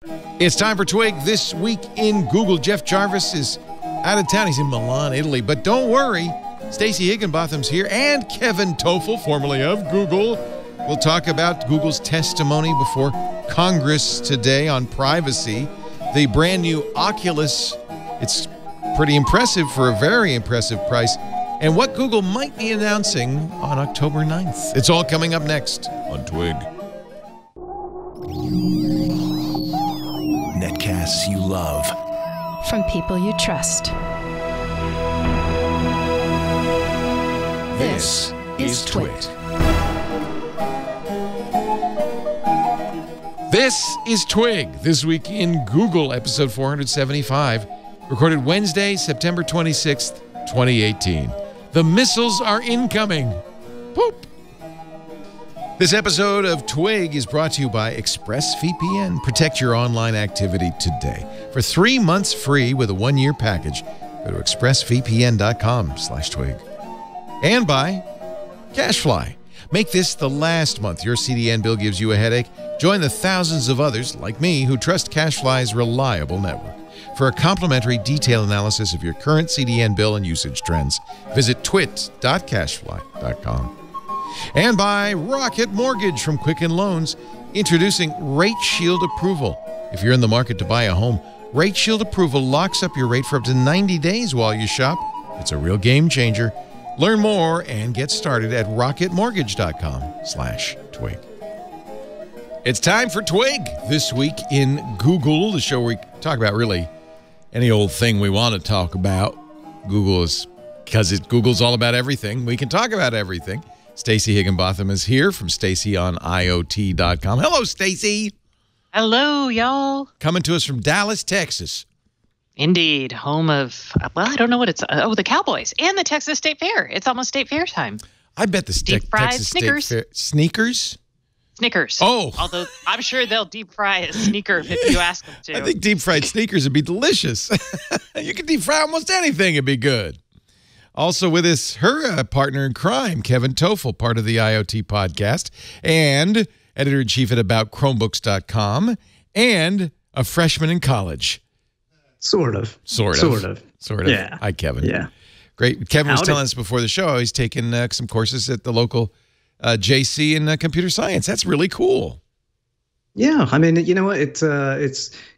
It's time for Twig. This week in Google, Jeff Jarvis is out of town. He's in Milan, Italy. But don't worry, Stacey Higginbotham's here, and Kevin Tofel, formerly of Google. We'll talk about Google's testimony before Congress today on privacy. The brand new Oculus, it's pretty impressive for a very impressive price, and what Google might be announcing on October 9th. It's all coming up next on Twig. Netcasts you love. From people you trust. This is Twig. This is Twig. This week in Google, episode 475, recorded Wednesday, September 26th, 2018. The missiles are incoming. Poop. This episode of Twig is brought to you by ExpressVPN. Protect your online activity today. For 3 months free with a 1-year package, go to expressvpn.com/twig. And by CashFly. Make this the last month your CDN bill gives you a headache. Join the thousands of others, like me, who trust CashFly's reliable network. For a complimentary detailed analysis of your current CDN bill and usage trends, visit twit.cashfly.com. And by Rocket Mortgage from Quicken Loans, introducing Rate Shield Approval. If you're in the market to buy a home, Rate Shield Approval locks up your rate for up to 90 days while you shop. It's a real game changer. Learn more and get started at rocketmortgage.com/twig. It's time for Twig. This week in Google, the show where we talk about really any old thing we want to talk about. Google is, because Google's all about everything. We can talk about everything. Stacey Higginbotham is here from StaceyOnIoT.com. Hello, Stacey. Hello, y'all. Coming to us from Dallas, Texas. Indeed. Home of, well, I don't know what it's, the Cowboys and the Texas State Fair. It's almost State Fair time. I bet the Texas Snickers. State Fair. Sneakers? Snickers. Oh. Although I'm sure they'll deep fry a sneaker if you ask them to. I think deep fried sneakers would be delicious. You can deep fry almost anything. It'd be good. Also with us, her partner in crime, Kevin Tofel, part of the IoT podcast, and editor-in-chief at AboutChromebooks.com, and a freshman in college. Sort of. Yeah. Hi, Kevin. Yeah. Great. Kevin was telling us before the show he's taken some courses at the local JC in computer science. That's really cool. Yeah. I mean, you know what? It's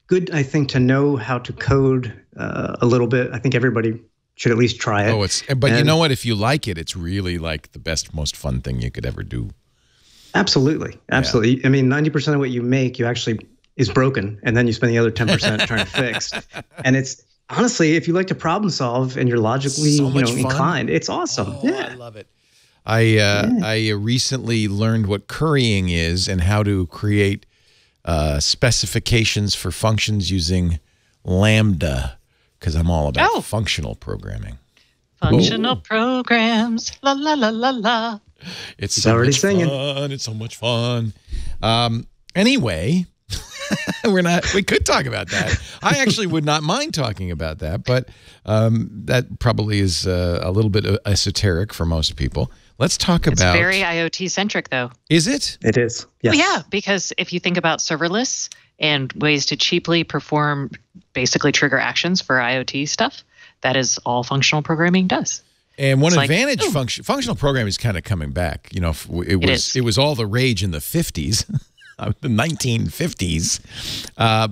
good, I think, to know how to code a little bit. I think everybody should at least try it. But you know what? If you like it, it's really like the best, most fun thing you could ever do. Absolutely. Yeah. I mean, 90% of what you make, you actually is broken, and then you spend the other 10% trying to fix. And it's honestly, if you like to problem solve and you're logically inclined, it's awesome. Oh, yeah, I love it. I recently learned what currying is and how to create specifications for functions using Lambda, because I'm all about functional programming. Functional programs, la la la la la. It's so much fun. It's so much fun. Anyway, we could talk about that. I actually would not mind talking about that, but that probably is a little bit esoteric for most people. Let's talk about... It's very IoT-centric, though. Is it? It is, yes. Well, yeah, because if you think about serverless and ways to cheaply perform, basically trigger actions for IoT stuff, that is all functional programming does. And one advantage, functional programming is kind of coming back. You know, it was all the rage in the 50s. The 1950s,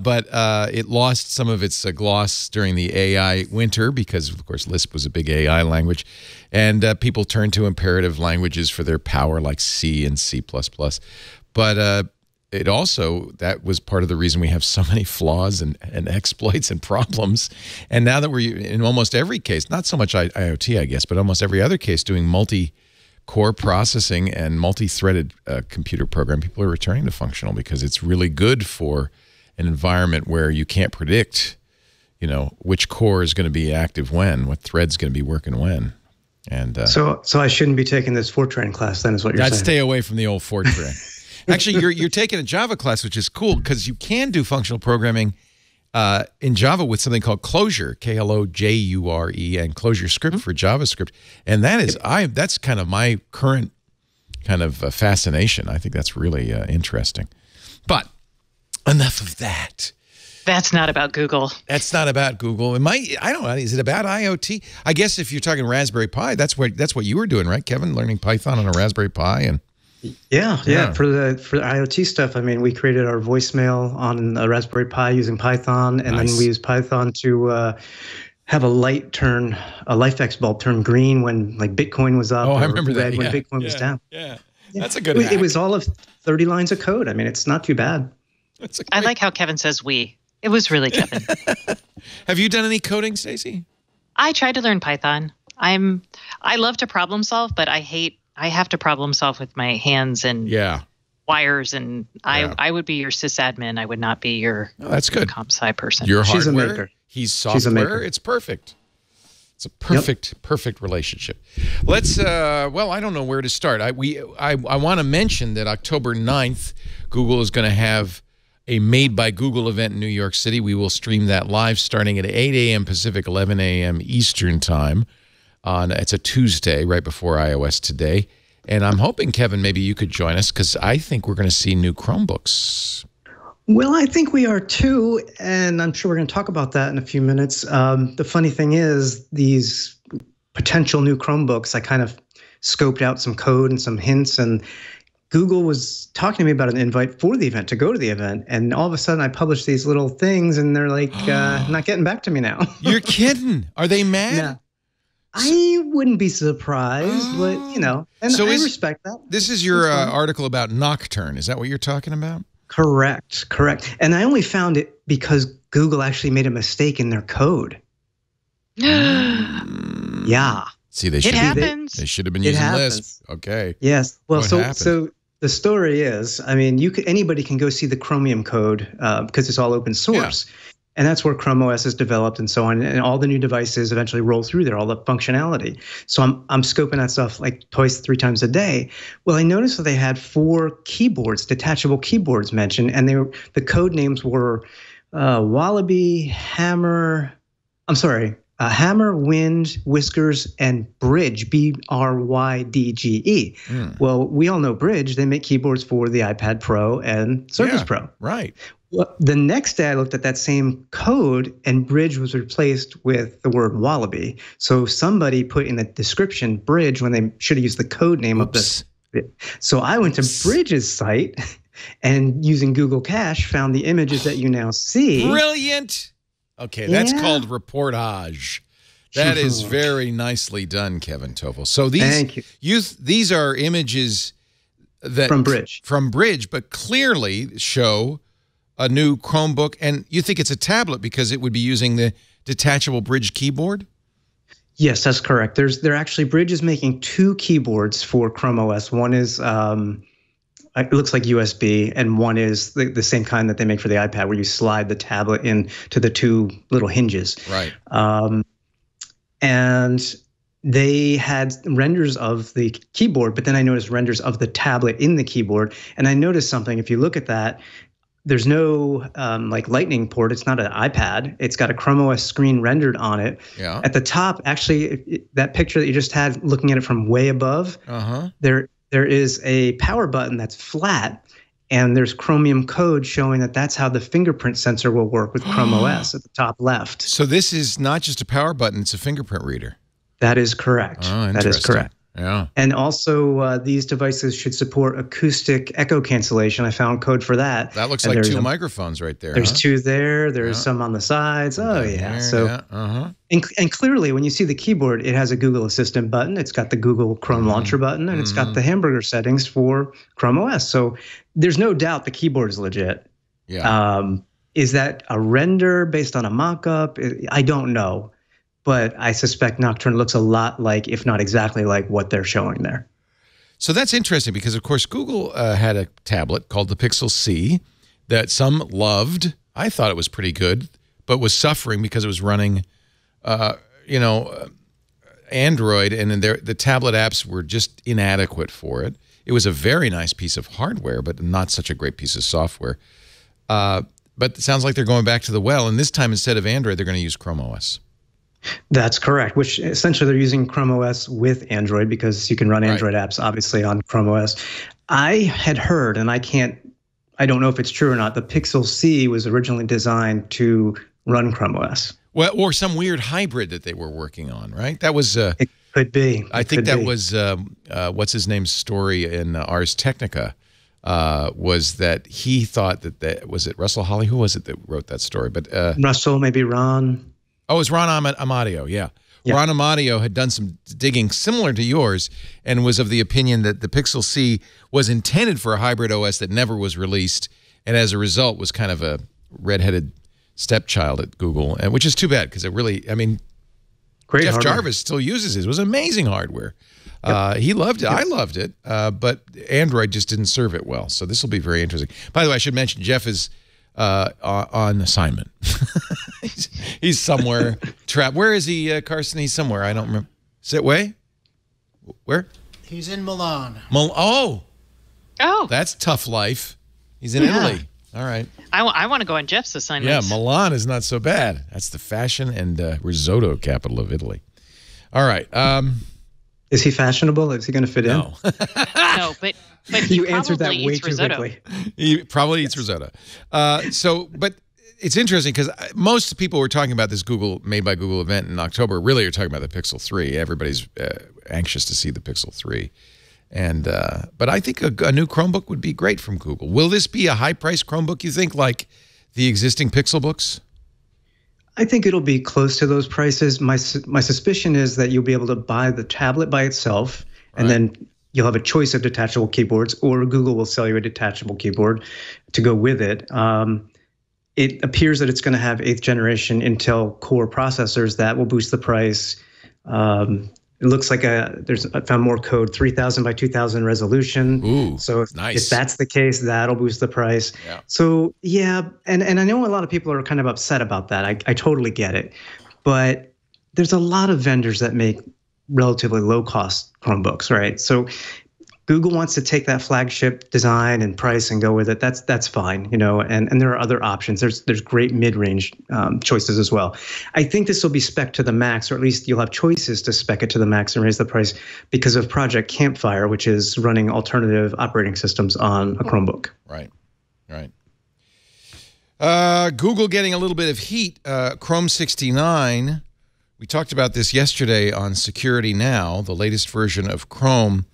but it lost some of its gloss during the AI winter because, of course, Lisp was a big AI language, and people turned to imperative languages for their power, like C and C++. But it also, that was part of the reason we have so many flaws and exploits and problems. And now that we're in almost every case, not so much IoT, I guess, but almost every other case doing multi-core processing and multi-threaded computer program, people are returning to functional because it's really good for an environment where you can't predict, you know, which core is going to be active when, what thread's going to be working when. And so I shouldn't be taking this Fortran class then, is what you're saying? I'd stay away from the old Fortran. Actually, you're taking a Java class, which is cool because you can do functional programming in Java with something called Clojure, K-L-O-J-U-R-E, and Clojure Script for JavaScript. And that is, that's kind of my current kind of fascination. I think that's really interesting. But enough of that. That's not about Google. That's not about Google. It might. I don't know. Is it about IoT? I guess if you're talking Raspberry Pi, that's what you were doing, right, Kevin? Learning Python on a Raspberry Pi and. Yeah. For the IoT stuff, I mean, we created our voicemail on a Raspberry Pi using Python, and then we used Python to have a LifeX bulb turn green when like Bitcoin was up. Oh, I remember red that. when Bitcoin was down. Yeah, that's a good hack. It was all of 30 lines of code. I mean, it's not too bad. I like how Kevin says we. It was really Kevin. Have you done any coding, Stacey? I tried to learn Python. I love to problem solve, but I have to problem solve with my hands and wires, and I would be your sysadmin. I would not be your that's good. comp sci person. You're She's hardware. a maker. He's software. She's a maker. It's perfect. It's a perfect relationship. Let's, well, I don't know where to start. I want to mention that October 9th, Google is going to have a Made by Google event in New York City. We will stream that live starting at 8 a.m. Pacific, 11 a.m. Eastern time. It's a Tuesday, right before iOS Today. And I'm hoping, Kevin, maybe you could join us because I think we're going to see new Chromebooks. Well, I think we are too, and I'm sure we're going to talk about that in a few minutes. The funny thing is, these potential new Chromebooks, I kind of scoped out some code and some hints, and Google was talking to me about an invite for the event, to go to the event, and all of a sudden I published these little things, and they're like, not getting back to me now. You're kidding. Are they mad? Yeah. I wouldn't be surprised, but, you know, and so I respect that. This is your article about Nocturne. Is that what you're talking about? Correct. And I only found it because Google actually made a mistake in their code. Yeah. See, they should have been using Lisp. Okay. Yes. Well, so the story is, I mean, anybody can go see the Chromium code because it's all open source. Yeah. And that's where Chrome OS is developed and so on. And all the new devices eventually roll through there, all the functionality. So I'm scoping that stuff like twice, 3 times a day. Well, I noticed that they had 4 keyboards, detachable keyboards mentioned, and the code names were Wallaby, Hammer, Wind, Whiskers, and Bridge, BRYDGE. Well, we all know Bridge. They make keyboards for the iPad Pro and Surface Pro. Right. Well, the next day I looked at that same code and Bridge was replaced with the word Wallaby. So somebody put in the description Bridge when they should have used the code name of this. So I went to Bridge's site and using Google Cache found the images that you now see. Brilliant. Okay, that's called reportage. That is very nicely done, Kevin Tofel. So these are images that from Bridge, but clearly show a new Chromebook, and you think it's a tablet because it would be using the detachable Bridge keyboard? Yes, that's correct. They're actually, Bridge is making 2 keyboards for Chrome OS. One is it looks like USB, and one is the same kind that they make for the iPad, where you slide the tablet into the 2 little hinges. Right. And they had renders of the keyboard, but then I noticed renders of the tablet in the keyboard, and I noticed something. If you look at that, there's no like Lightning port. It's not an iPad. It's got a Chrome OS screen rendered on it. Yeah. At the top, actually, that picture that you just had, looking at it from way above, there is a power button that's flat, and there's Chromium code showing that that's how the fingerprint sensor will work with Chrome OS at the top left. So this is not just a power button; it's a fingerprint reader. That is correct. Oh, that is correct. Yeah. And also, these devices should support acoustic echo cancellation. I found code for that. That looks like 2 microphones right there. There's 2 there. There's some on the sides. Oh, yeah. So, and clearly, when you see the keyboard, it has a Google Assistant button. It's got the Google Chrome Launcher button, and it's got the hamburger settings for Chrome OS. So there's no doubt the keyboard is legit. Yeah. Is that a render based on a mock-up? I don't know. But I suspect Nocturne looks a lot like, if not exactly like, what they're showing there. So that's interesting because, of course, Google had a tablet called the Pixel C that some loved. I thought it was pretty good, but was suffering because it was running, Android, and the tablet apps were just inadequate for it. It was a very nice piece of hardware, but not such a great piece of software. But it sounds like they're going back to the well, and this time, instead of Android, they're going to use Chrome OS. That's correct, which essentially they're using Chrome OS with Android because you can run Android apps, obviously, on Chrome OS. I had heard, and I can't I don't know if it's true or not, the Pixel C was originally designed to run Chrome OS. Well, or some weird hybrid that they were working on, right? That was it could be. I think that was what's his name's story in Ars Technica. Was that he thought that was it Russell Holly? Who was it that wrote that story? But Russell, maybe Ron. Oh, it was Ron Amadio. Yeah. Ron Amadio had done some digging similar to yours and was of the opinion that the Pixel C was intended for a hybrid OS that never was released, and as a result was kind of a redheaded stepchild at Google, and which is too bad because it really, I mean, great Jeff hardware. Jarvis still uses it. It was amazing hardware. He loved it. I loved it, but Android just didn't serve it well. So this will be very interesting. By the way, I should mention Jeff is on assignment. he's somewhere trapped. Where is he, Carson? He's somewhere. I don't remember. Sit way? Where? He's in Milan. Oh, that's tough life. He's in Italy. All right. I want to go on Jeff's assignment. Yeah, Milan is not so bad. That's the fashion and risotto capital of Italy. All right. Is he fashionable? Is he going to fit in? No, but you answered that way too quickly. He probably eats risotto. But it's interesting because most people were talking about this Made by Google event in October really are talking about the Pixel 3. Everybody's anxious to see the Pixel 3. And but I think a new Chromebook would be great from Google. Will this be a high-priced Chromebook, you think, like the existing Pixelbooks? I think it'll be close to those prices. My suspicion is that you'll be able to buy the tablet by itself, and then you'll have a choice of detachable keyboards, or Google will sell you a detachable keyboard to go with it. It appears that it's going to have 8th generation Intel Core processors that will boost the price. It looks like I found more code, 3000 by 2000 resolution. Ooh, so if that's the case, that'll boost the price. Yeah. So yeah, and I know a lot of people are kind of upset about that. I totally get it. But there's a lot of vendors that make relatively low cost Chromebooks, right? So Google wants to take that flagship design and price and go with it. That's fine, you know. And there are other options. There's great mid-range choices as well. I think this will be spec to the max, or at least you'll have choices to spec it to the max and raise the price because of Project Campfire, which is running alternative operating systems on a Chromebook. Right. Google getting a little bit of heat. Chrome 69. We talked about this yesterday on Security Now, the latest version of Chrome.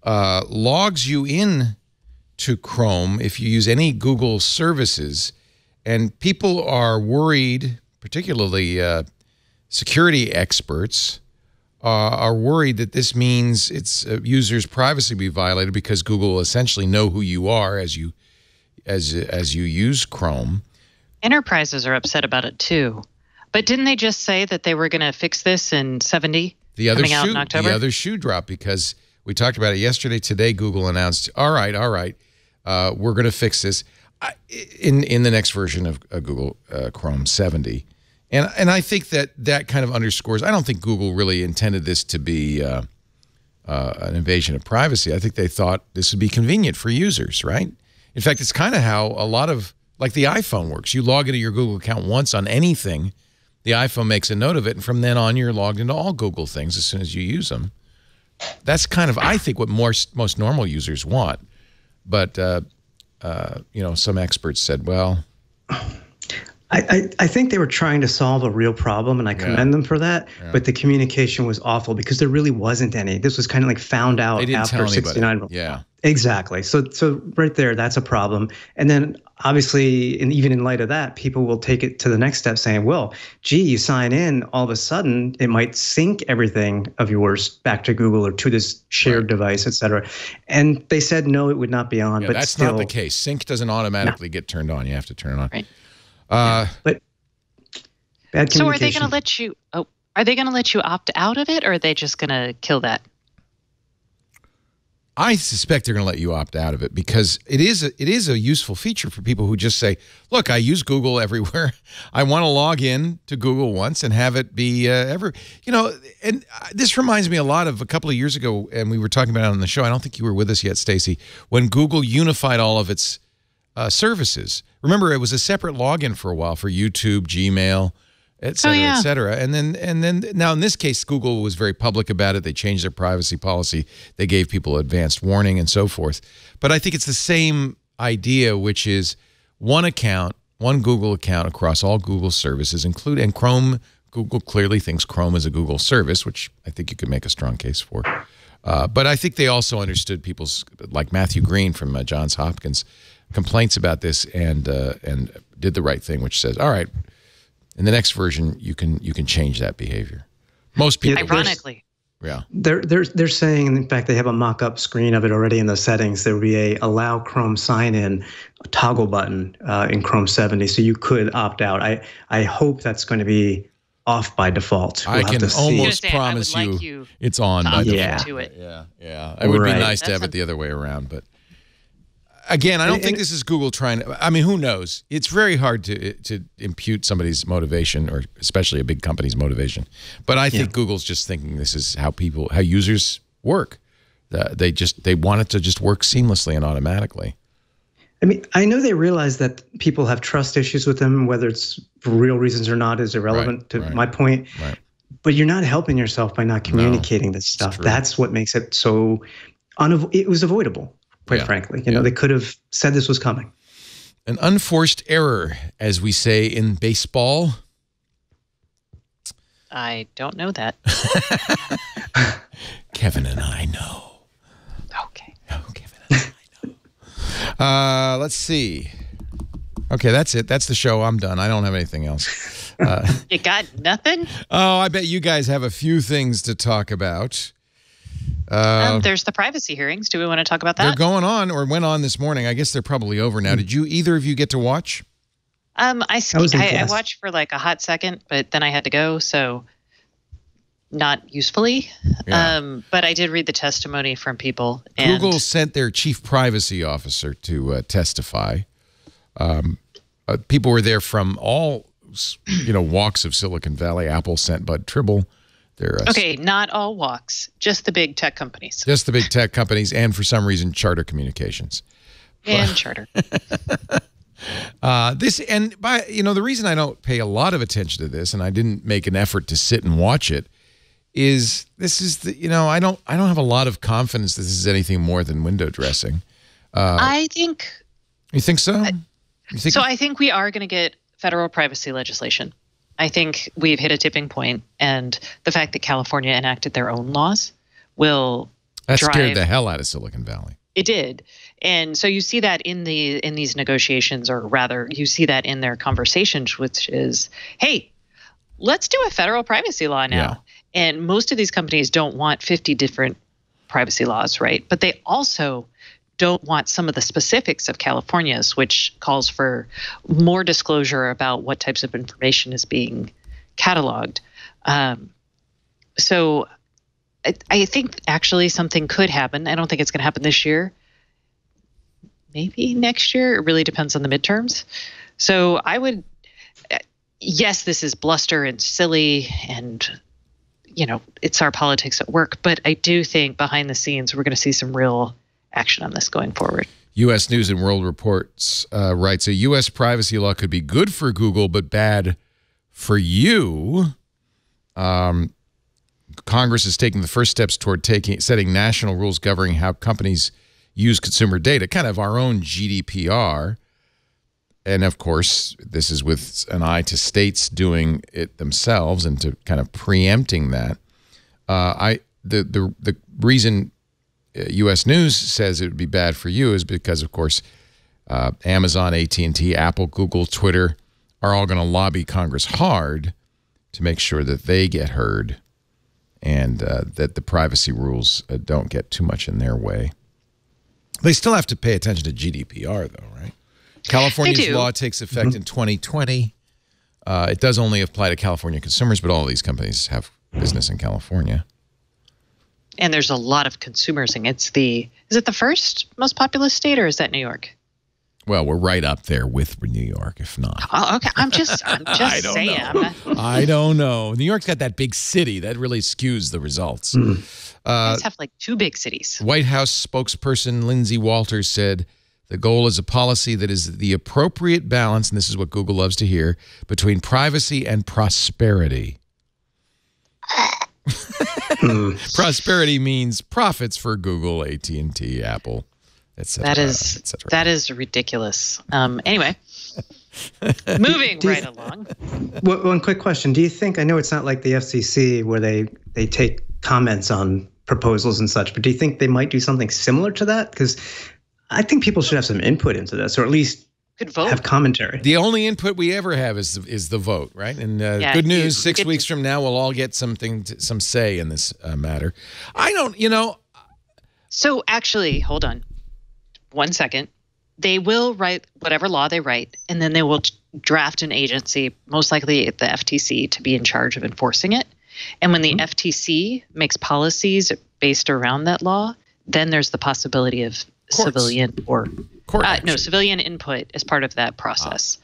Logs you in to Chrome if you use any Google services, and people are worried, particularly security experts are worried that this means it's users' privacy be violated because Google will essentially know who you are as you use Chrome. Enterprises are upset about it too, but didn't they just say that they were going to fix this in 70? Coming out in October? The other shoe dropped because we talked about it yesterday. Today, Google announced, all right, we're going to fix this in the next version of Google Chrome 70. And I think that kind of underscores, I don't think Google really intended this to be an invasion of privacy. I think they thought this would be convenient for users, right? In fact, it's kind of how a lot of, like the iPhone works. You log into your Google account once on anything, the iPhone makes a note of it, and from then on, you're logged into all Google things as soon as you use them. That's kind of, I think, what most normal users want. But, you know, some experts said, well... I think they were trying to solve a real problem, and I commend them for that. Yeah. But the communication was awful because there really wasn't any. This was kind of like found out after 69. Yeah, exactly. So right there, that's a problem. And then obviously, and even in light of that, people will take it to the next step, saying, "Well, gee, you sign in, all of a sudden it might sync everything of yours back to Google or to this shared device, et cetera." And they said no, it would not be on. Yeah, but that's still, not the case. Sync doesn't automatically get turned on. You have to turn it on. Right. But bad communication. So are they going to let you? Oh, are they going to let you opt out of it, or are they just going to kill that? I suspect they're going to let you opt out of it because it is a useful feature for people who just say, "Look, I use Google everywhere. I want to log in to Google once and have it be every." You know, and this reminds me a lot of a couple of years ago, and we were talking about it on the show. I don't think you were with us yet, Stacey, when Google unified all of its services. Remember, it was a separate login for a while for YouTube, Gmail, et cetera, et cetera. And then now in this case, Google was very public about it. They changed their privacy policy. They gave people advanced warning and so forth. But I think it's the same idea, which is one account, one Google account across all Google services, and Chrome. Google clearly thinks Chrome is a Google service, which I think you could make a strong case for. But I think they also understood people's, like Matthew Green from Johns Hopkins, complaints about this and did the right thing, which says, all right, in the next version, you can change that behavior. Most people, ironically, yeah, they're saying, in fact, they have a mock-up screen of it already in the settings. There will be a allow Chrome sign-in toggle button in Chrome 70, so you could opt out. I hope that's going to be off by default. I can almost promise you it's on by default. Yeah. It would be nice to have it the other way around, but again, I don't think this is Google trying to. I mean, who knows? It's very hard to impute somebody's motivation, or especially a big company's motivation. But I think Google's just thinking this is how users work. They want it to just work seamlessly and automatically. I mean, I know they realize that people have trust issues with them, whether it's for real reasons or not is irrelevant to my point. Right. But you're not helping yourself by not communicating this stuff. That's what makes it so it was avoidable, quite frankly. You know, they could have said this was coming. An unforced error, as we say in baseball. I don't know that. Kevin and I know. Okay. Oh, Kevin and I know. Let's see. Okay, that's it. That's the show. I'm done. I don't have anything else. You got nothing? Oh, I bet you guys have a few things to talk about. There's the privacy hearings. Do we want to talk about that? They're going on, or went on this morning. I guess they're probably over now. Did either of you get to watch? I watched for like a hot second, but then I had to go, so not usefully. Yeah. But I did read the testimony from people. And Google sent their chief privacy officer to testify. People were there from all walks of Silicon Valley. Apple sent Bud Tribble. Okay, not all walks, just the big tech companies. Just the big tech companies, and for some reason, Charter Communications. And Charter. The reason I don't pay a lot of attention to this, and I didn't make an effort to sit and watch it, is I don't have a lot of confidence that this is anything more than window dressing. I think. You think so? I think we are going to get federal privacy legislation. I think we've hit a tipping point, and the fact that California enacted their own laws will scared the hell out of Silicon Valley. It did. And so you see that in these negotiations, or rather you see that in their conversations, which is, hey, let's do a federal privacy law now. Yeah. And most of these companies don't want 50 different privacy laws, right? But they also don't want some of the specifics of California's, which calls for more disclosure about what types of information is being cataloged. So I think actually something could happen. I don't think it's going to happen this year. Maybe next year. It really depends on the midterms. So I would, yes, this is bluster and silly, and it's our politics at work. But I do think behind the scenes we're going to see some real action on this going forward. U.S. News and World Reports writes, a U.S. privacy law could be good for Google but bad for you. Congress is taking the first steps toward setting national rules governing how companies use consumer data, kind of our own GDPR. And, of course, this is with an eye to states doing it themselves and to kind of preempting that. The reason U.S. News says it would be bad for you is because, of course, Amazon, AT&T, Apple, Google, Twitter are all going to lobby Congress hard to make sure that they get heard and that the privacy rules don't get too much in their way. They still have to pay attention to GDPR, though, right? California's law takes effect in 2020. It does only apply to California consumers, but all of these companies have business in California. And there's a lot of consumers. Is it the first most populous state, or is that New York? Well, we're right up there with New York, if not. Oh, okay. I'm just saying. I don't know. New York's got that big city. That really skews the results. You guys have like two big cities. White House spokesperson Lindsay Walters said the goal is a policy that is the appropriate balance, and this is what Google loves to hear, between privacy and prosperity. Prosperity means profits for Google, AT&T, Apple, etc. That is ridiculous. Anyway, moving right along. One quick question. Do you think, I know it's not like the FCC where they take comments on proposals and such, but do you think they might do something similar to that? Because I think people should have some input into this, or at least could vote. Have commentary. The only input we ever have is the vote, right? And good news, 6 weeks from now, we'll all get some say in this matter. I don't, So actually, hold on 1 second. They will write whatever law they write, and then they will draft an agency, most likely at the FTC, to be in charge of enforcing it. And when the FTC makes policies based around that law, then there's the possibility of civilian or civilian input as part of that process.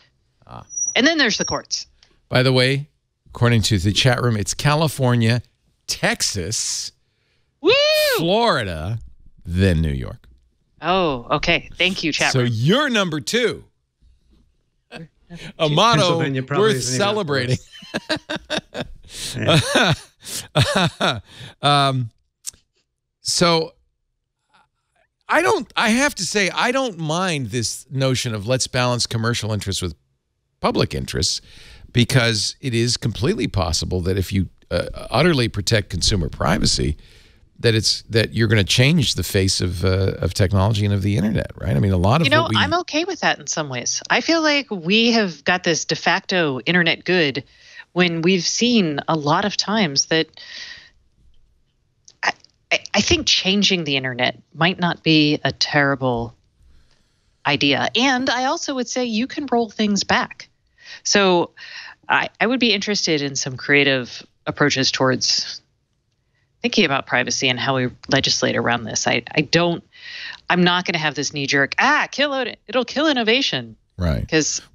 And then there's the courts. By the way, according to the chat room, it's California, Texas, Florida, then New York. Oh, okay. Thank you, chat room. So you're number 2. A motto worth celebrating. So I have to say, I don't mind this notion of let's balance commercial interests with public interests, because it is completely possible that if you utterly protect consumer privacy, that you're going to change the face of technology and of the internet, right? I mean, a lot of I'm okay with that in some ways. I feel like we have got this de facto internet good when we've seen a lot of times that I think changing the internet might not be a terrible idea. And I also would say you can roll things back. So I would be interested in some creative approaches towards thinking about privacy and how we legislate around this. I'm not going to have this knee jerk, it'll kill innovation. Right.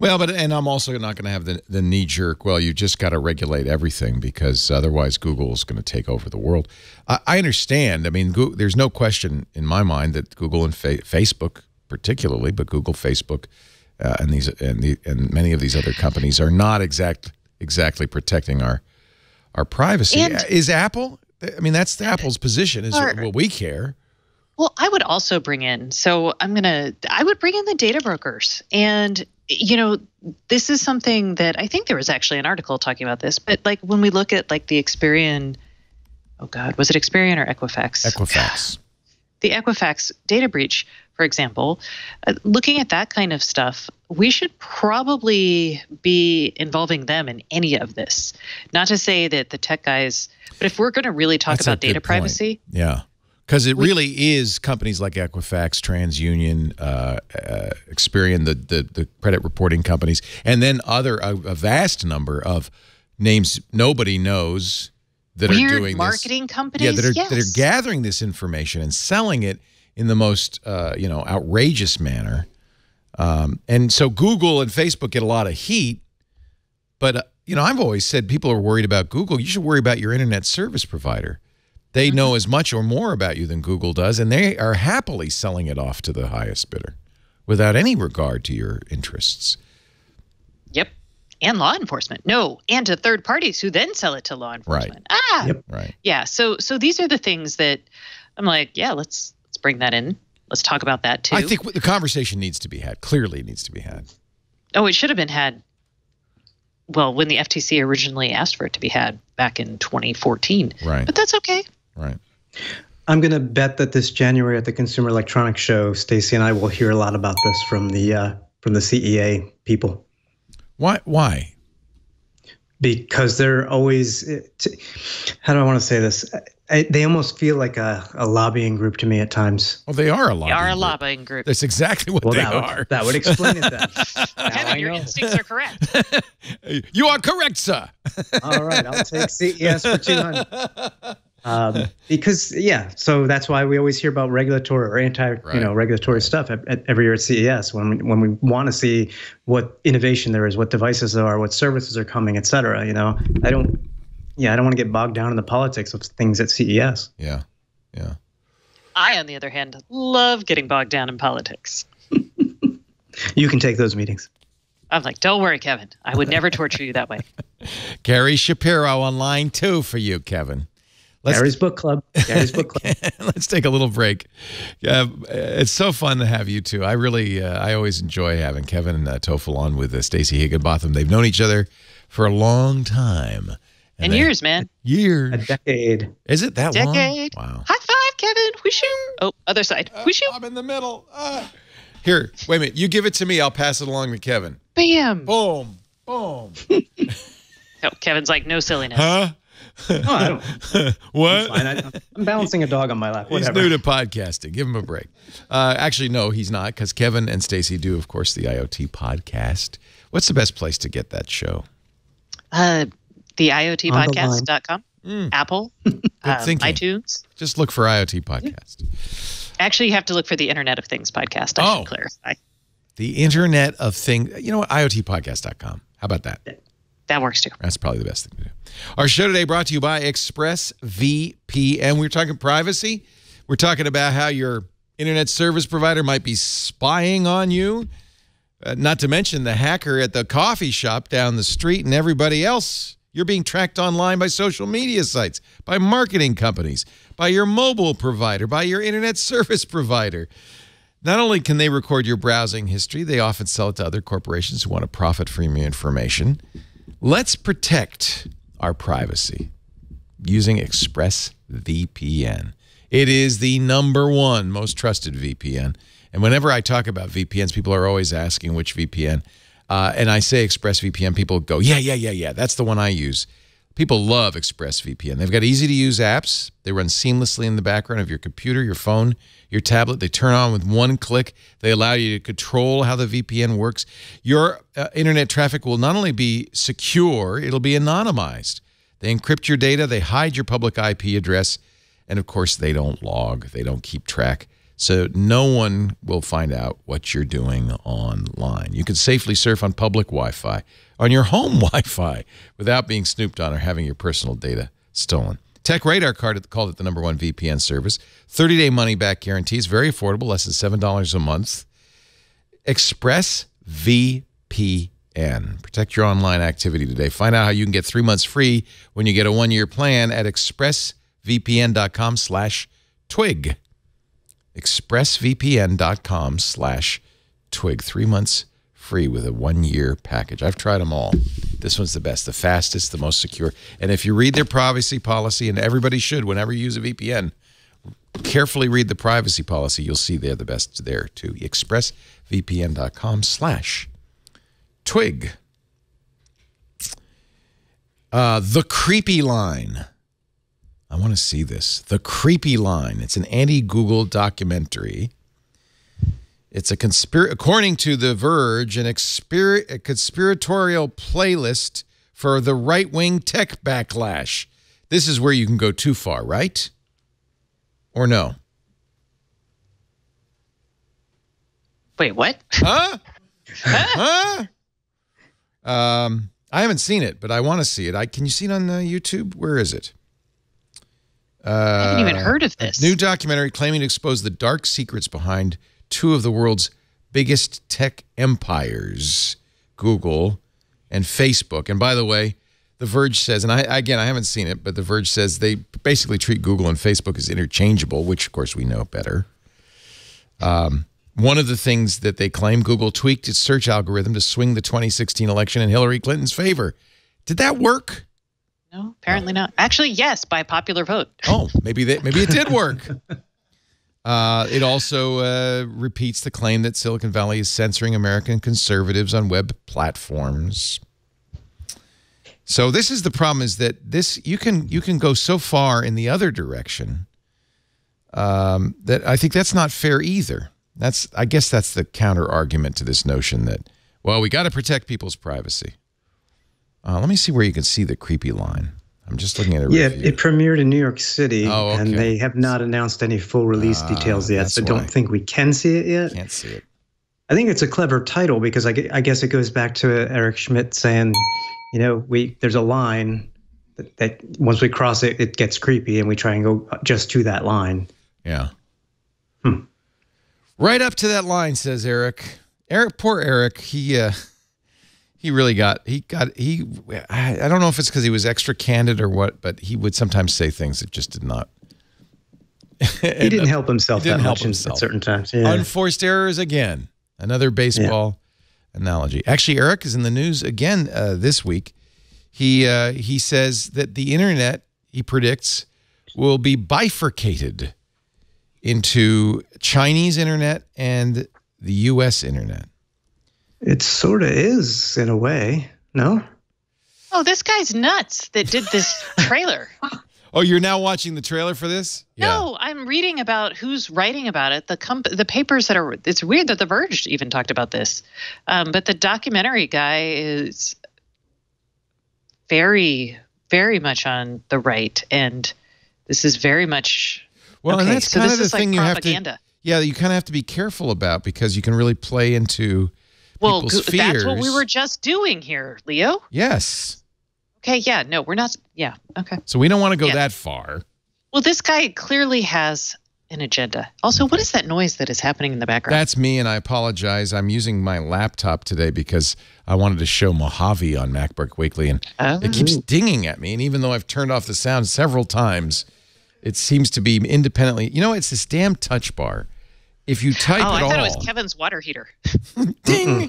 And I'm also not going to have the knee jerk, you just got to regulate everything because otherwise Google is going to take over the world. I understand. I mean, there's no question in my mind that Google and Facebook particularly, but Google, Facebook, and many of these other companies are not exactly protecting our privacy. Is Apple? I mean, that's Apple's position. We care. Well, I would also bring in, I would bring in the data brokers. And, this is something that I think there was actually an article talking about this, but like when we look at like the Experian, was it Experian or Equifax? Equifax. The Equifax data breach, for example, looking at that kind of stuff, we should probably be involving them in any of this. Not to say that the tech guys, but if we're going to really talk about data privacy. Yeah. Because it really is companies like Equifax, TransUnion, Experian, the credit reporting companies, and then a vast number of names nobody knows that are doing marketing this. Companies. Yeah, that are gathering this information and selling it in the most outrageous manner. And so Google and Facebook get a lot of heat, but I've always said people are worried about Google. You should worry about your internet service provider. They know as much or more about you than Google does, and they are happily selling it off to the highest bidder without any regard to your interests. Yep. And law enforcement. No, and to third parties who then sell it to law enforcement. Right. Yep. Right. Yeah, so these are the things that I'm like, let's bring that in. Let's talk about that too. I think the conversation needs to be had. Clearly needs to be had. Oh, it should have been had when the FTC originally asked for it to be had back in 2014. Right. But that's okay. Right. I'm going to bet that this January at the Consumer Electronics Show, Stacey and I will hear a lot about this from the CEA people. Why? Because they're always, how do I want to say this? They almost feel like a lobbying group to me at times. Well, they are a lobbying group. They are a lobbying group. That's exactly what they are. That would explain it then. Kevin, your instincts are correct. You are correct, sir. All right, I'll take CES for 200. Because so that's why we always hear about regulatory or regulatory stuff every year at CES when we want to see what innovation there is, what devices there are, what services are coming, et cetera. I don't want to get bogged down in the politics of things at CES. Yeah. I, on the other hand, love getting bogged down in politics. You can take those meetings. I'm like, don't worry, Kevin. I would never torture you that way. Gary Shapiro on line 2 for you, Kevin. Gary's Book Club. Gary's Book Club. Let's take a little break. It's so fun to have you two. I always enjoy having Kevin and Tofel on with Stacey Higginbotham. They've known each other for a long time. And years, man. Years. A decade. Is it that long? Decade. Wow. High five, Kevin. Whoosh. Oh, other side. Whoosh. I'm in the middle. Here, wait a minute. You give it to me. I'll pass it along to Kevin. Bam. Boom. Boom. Oh, Kevin's like, no silliness. Huh? Oh, I don't. What? I'm balancing a dog on my lap. Whatever. He's new to podcasting. Give him a break. Actually, no, he's not, because Kevin and Stacey do, of course, the IoT podcast. What's the best place to get that show? The IoTpodcast.com, Apple, iTunes. Just look for IoT podcast. Actually, you have to look for the Internet of Things podcast. I should clarify. The Internet of Things. You know what? IoTpodcast.com. How about that? That works too. That's probably the best thing to do. Our show today brought to you by ExpressVPN. We're talking privacy. We're talking about how your internet service provider might be spying on you. Not to mention the hacker at the coffee shop down the street and everybody else. You're being tracked online by social media sites, by marketing companies, by your mobile provider, by your internet service provider. Not only can they record your browsing history, they often sell it to other corporations who want to profit from your information. Let's protect our privacy using ExpressVPN. It is the #1 most trusted VPN. And whenever I talk about VPNs, people are always asking which VPN. And I say ExpressVPN, people go, yeah, that's the one I use. People love ExpressVPN. They've got easy-to-use apps. They run seamlessly in the background of your computer, your phone, your tablet. They turn on with one click. They allow you to control how the VPN works. Your internet traffic will not only be secure, it'll be anonymized. They encrypt your data. They hide your public IP address. And, of course, they don't log. They don't keep track. So no one will find out what you're doing online. You can safely surf on public Wi-Fi, on your home Wi-Fi, without being snooped on or having your personal data stolen. TechRadar called it the #1 VPN service. 30-day money-back guarantees, very affordable, less than $7 a month. ExpressVPN. Protect your online activity today. Find out how you can get 3 months free when you get a 1-year plan at expressvpn.com/twig. expressvpn.com/twig. 3 months free with a 1-year package. I've tried them all. This one's the best, the fastest, the most secure. And if you read their privacy policy, and everybody should whenever you use a VPN, carefully read the privacy policy. You'll see they're the best there too. expressvpn.com/twig. The Creepy Line. I want to see this. The Creepy Line. It's an anti-Google documentary. It's according to The Verge, a conspiratorial playlist for the right-wing tech backlash. This is where you can go too far, right? Or no? Wait, what? Huh? Huh? I haven't seen it, but I want to see it. Can you see it on YouTube? Where is it? I haven't even heard of this. A new documentary claiming to expose the dark secrets behind two of the world's biggest tech empires, Google and Facebook. And by the way, The Verge says, and I haven't seen it, but The Verge says they basically treat Google and Facebook as interchangeable, which, of course, we know better. One of the things that they claim, Google tweaked its search algorithm to swing the 2016 election in Hillary Clinton's favor. Did that work? No, apparently not. Actually, yes, by popular vote. Oh, maybe it did work. It also repeats the claim that Silicon Valley is censoring American conservatives on web platforms. So this is the problem: is that you can go so far in the other direction that I think that's not fair either. I guess that's the counter argument to this notion that, well, we got to protect people's privacy. Let me see where you can see The Creepy Line. I'm just looking at it. Yeah, it premiered in New York City, okay. And they have not announced any full release details yet, so don't think we can see it yet. Can't see it. I think it's a clever title because I guess it goes back to Eric Schmidt saying, you know, there's a line that once we cross it, it gets creepy, and we try and go just to that line. Yeah. Right up to that line, says Eric. Poor Eric. He He really I don't know if it's because he was extra candid or what, but he would sometimes say things that just did not. He didn't help himself that much at certain times. Yeah. Unforced errors again. Another baseball analogy. Actually, Eric is in the news again this week. He says that the internet, he predicts, will be bifurcated into Chinese internet and the U.S. internet. It sort of is in a way, no? Oh, this guy's nuts that did this trailer. Oh, you're now watching the trailer for this? No, I'm reading about who's writing about it. The papers that are. It's weird that The Verge even talked about this, but the documentary guy is very, very much on the right, and this is very much. Well, and that's kind of the thing you have to. Yeah, you kind of have to be careful about because you can really play into. People's fears. That's what we were just doing here, Leo. Yes. Okay, yeah, no, we're not. Yeah, okay. So we don't want to go that far. Well, this guy clearly has an agenda. Also, what is that noise that is happening in the background? That's me, and I apologize. I'm using my laptop today because I wanted to show Mojave on MacBook Weekly, and it keeps dinging at me. And even though I've turned off the sound several times, it seems to be independently. You know, it's this damn touch bar. If you type I thought it was Kevin's water heater. Ding!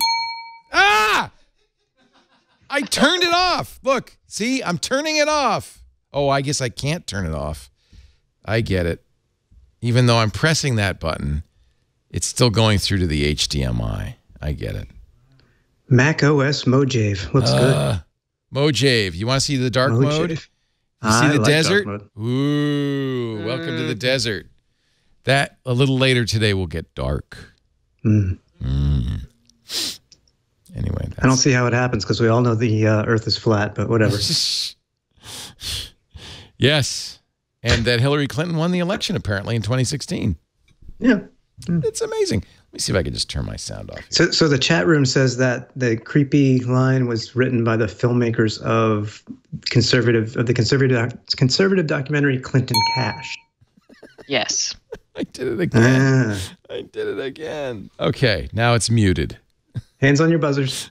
Ah! I turned it off. Look, see, I'm turning it off. Oh, I guess I can't turn it off. I get it. Even though I'm pressing that button, it's still going through to the HDMI. I get it. Mac OS Mojave. Looks good. Mojave. You want to see the dark mode? You see the desert? Ooh, welcome to the desert. That, a little later today, will get dark. Anyway. I don't see how it happens because we all know the Earth is flat, but whatever. Yes. And that Hillary Clinton won the election, apparently, in 2016. Yeah. It's amazing. Let me see if I can just turn my sound off here. So the chat room says that the creepy line was written by the filmmakers of the conservative documentary Clinton Cash. Yes. I did it again. I did it again. Okay, now it's muted. Hands on your buzzers.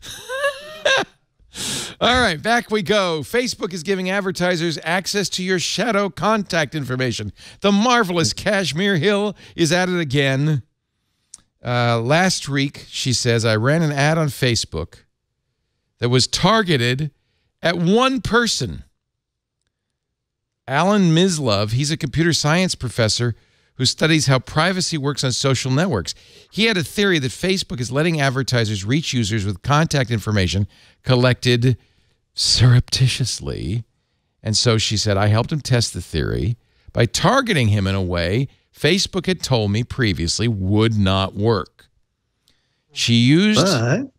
All right, back we go. Facebook is giving advertisers access to your shadow contact information. The marvelous Kashmir Hill is at it again. Last week, she says, I ran an ad on Facebook that was targeted at one person. Alan Mislove, he's a computer science professor who studies how privacy works on social networks. He had a theory that Facebook is letting advertisers reach users with contact information collected surreptitiously. And so she said, I helped him test the theory by targeting him in a way Facebook had told me previously would not work. She used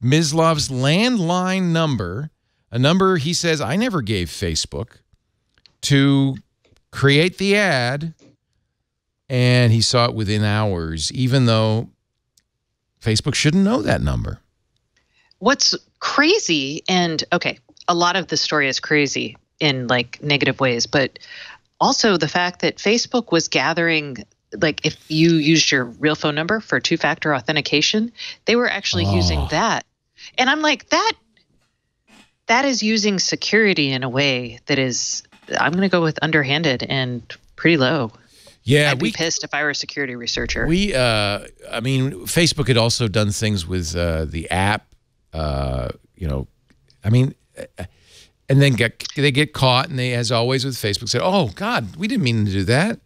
Mislove's landline number, a number he says I never gave Facebook, to create the ad, and he saw it within hours, even though Facebook shouldn't know that number. What's crazy, and okay, a lot of the story is crazy in like negative ways, but also the fact that Facebook was gathering, like if you used your real phone number for two-factor authentication, they were actually using that. And I'm like, that is using security in a way that is, I'm going to go with underhanded and pretty low. Yeah, I'd be pissed if I were a security researcher. I mean, Facebook had also done things with the app, and then they get caught, and they, as always with Facebook, said, "Oh God, we didn't mean to do that."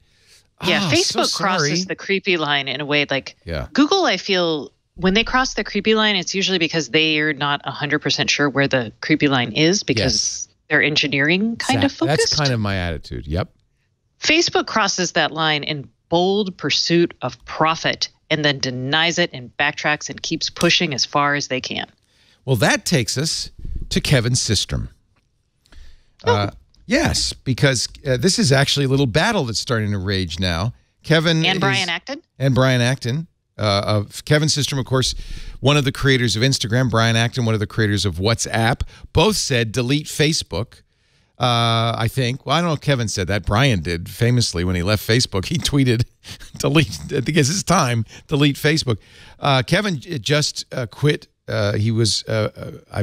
Yeah, Facebook crosses the creepy line in a way like Google. I feel when they cross the creepy line, it's usually because they are not 100% sure where the creepy line is because they're engineering kind of focused. That's kind of my attitude. Yep. Facebook crosses that line in bold pursuit of profit and then denies it and backtracks and keeps pushing as far as they can. Well, that takes us to Kevin Systrom. Yes, because this is actually a little battle that's starting to rage now. Brian Acton. And Brian Acton. Kevin Systrom, of course, one of the creators of Instagram. Brian Acton, one of the creators of WhatsApp. Both said delete Facebook. I think. Well, I don't know if Kevin said that. Brian did famously when he left Facebook. He tweeted, delete, I think it's his time, delete Facebook. Kevin just quit he was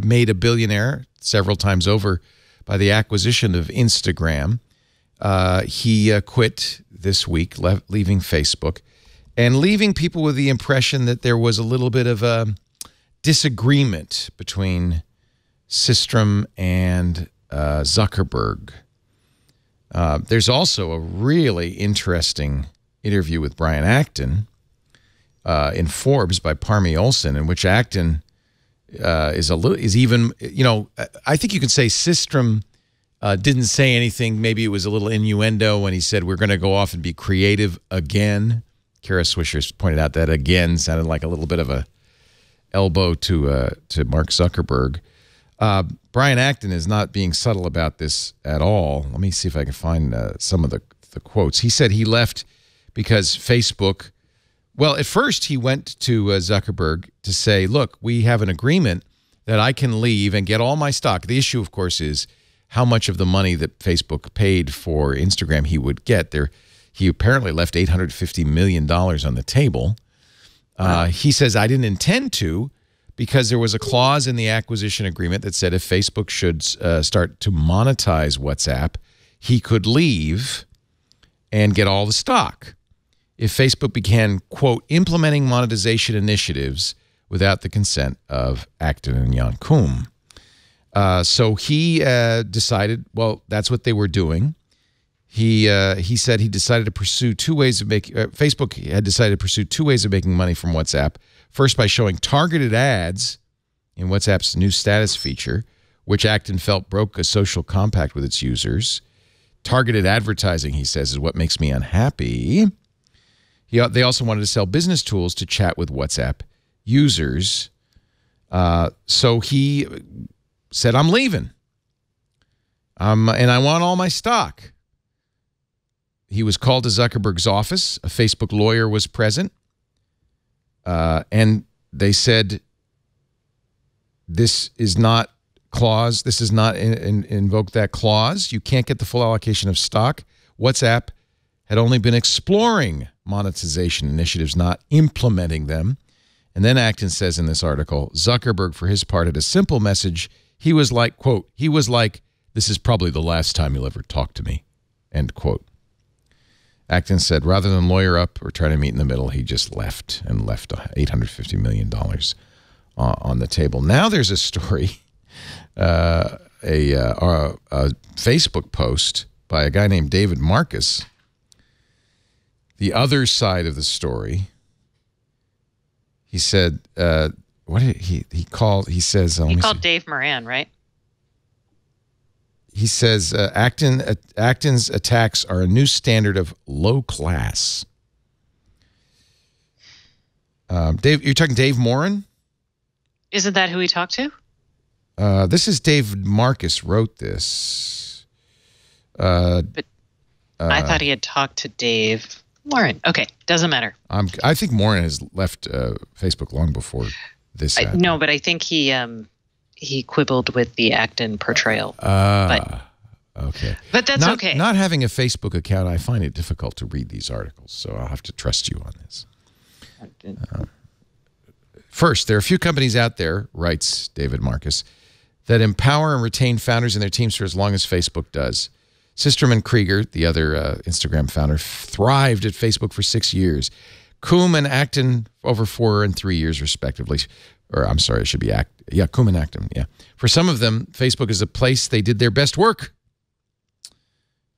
made a billionaire several times over by the acquisition of Instagram. He quit this week, leaving Facebook, and leaving people with the impression that there was a little bit of a disagreement between Systrom and Zuckerberg. There's also a really interesting interview with Brian Acton in Forbes by Parmi Olsen, in which Acton is even, you know, I think you could say Systrom didn't say anything. Maybe it was a little innuendo when he said, we're going to go off and be creative again. Kara Swisher pointed out that again sounded like a little bit of a elbow to Mark Zuckerberg. Brian Acton is not being subtle about this at all. Let me see if I can find some of the quotes. He said he left because Facebook, well, at first he went to Zuckerberg to say, look, we have an agreement that I can leave and get all my stock. The issue, of course, is how much of the money that Facebook paid for Instagram he would get. He apparently left $850 million on the table. He says, I didn't intend to, because there was a clause in the acquisition agreement that said if Facebook should start to monetize WhatsApp, he could leave and get all the stock. If Facebook began, quote, implementing monetization initiatives without the consent of Acton and Jan Koum. So he decided, well, that's what they were doing. He said he decided to pursue two ways of making Facebook had decided to pursue two ways of making money from WhatsApp. First, by showing targeted ads in WhatsApp's new status feature, which Acton felt broke a social compact with its users. Targeted advertising, he says, is what makes me unhappy. They also wanted to sell business tools to chat with WhatsApp users. So he said, I'm leaving. And I want all my stock. He was called to Zuckerberg's office. A Facebook lawyer was present. And they said, this is not clause. This does not invoke that clause. You can't get the full allocation of stock. WhatsApp had only been exploring monetization initiatives, not implementing them. And then Acton says in this article, Zuckerberg, for his part, had a simple message. He was like, quote, he was like, this is probably the last time you'll ever talk to me, end quote. Acton said, rather than lawyer up or try to meet in the middle, he just left and left $850 million on the table. Now there's a story, a Facebook post by a guy named David Marcus. The other side of the story, he said, what did he called? He says, he called Dave Moran, right? He says, Acton's attacks are a new standard of low class. Dave, you're talking Dave Moran? Isn't that who he talked to? This is Dave Marcus wrote this. But I thought he had talked to Dave Moran. Okay, doesn't matter. I think Moran has left Facebook long before this. No, but I think he quibbled with the Acton portrayal. Okay. But that's okay. Not having a Facebook account, I find it difficult to read these articles, so I'll have to trust you on this. First, there are a few companies out there, writes David Marcus, that empower and retain founders and their teams for as long as Facebook does. Systrom and Krieger, the other Instagram founder, thrived at Facebook for 6 years. Koum and Acton over 4 and 3 years, respectively. Or I'm sorry, it should be Koum and Acton. Yeah. For some of them, Facebook is a place they did their best work.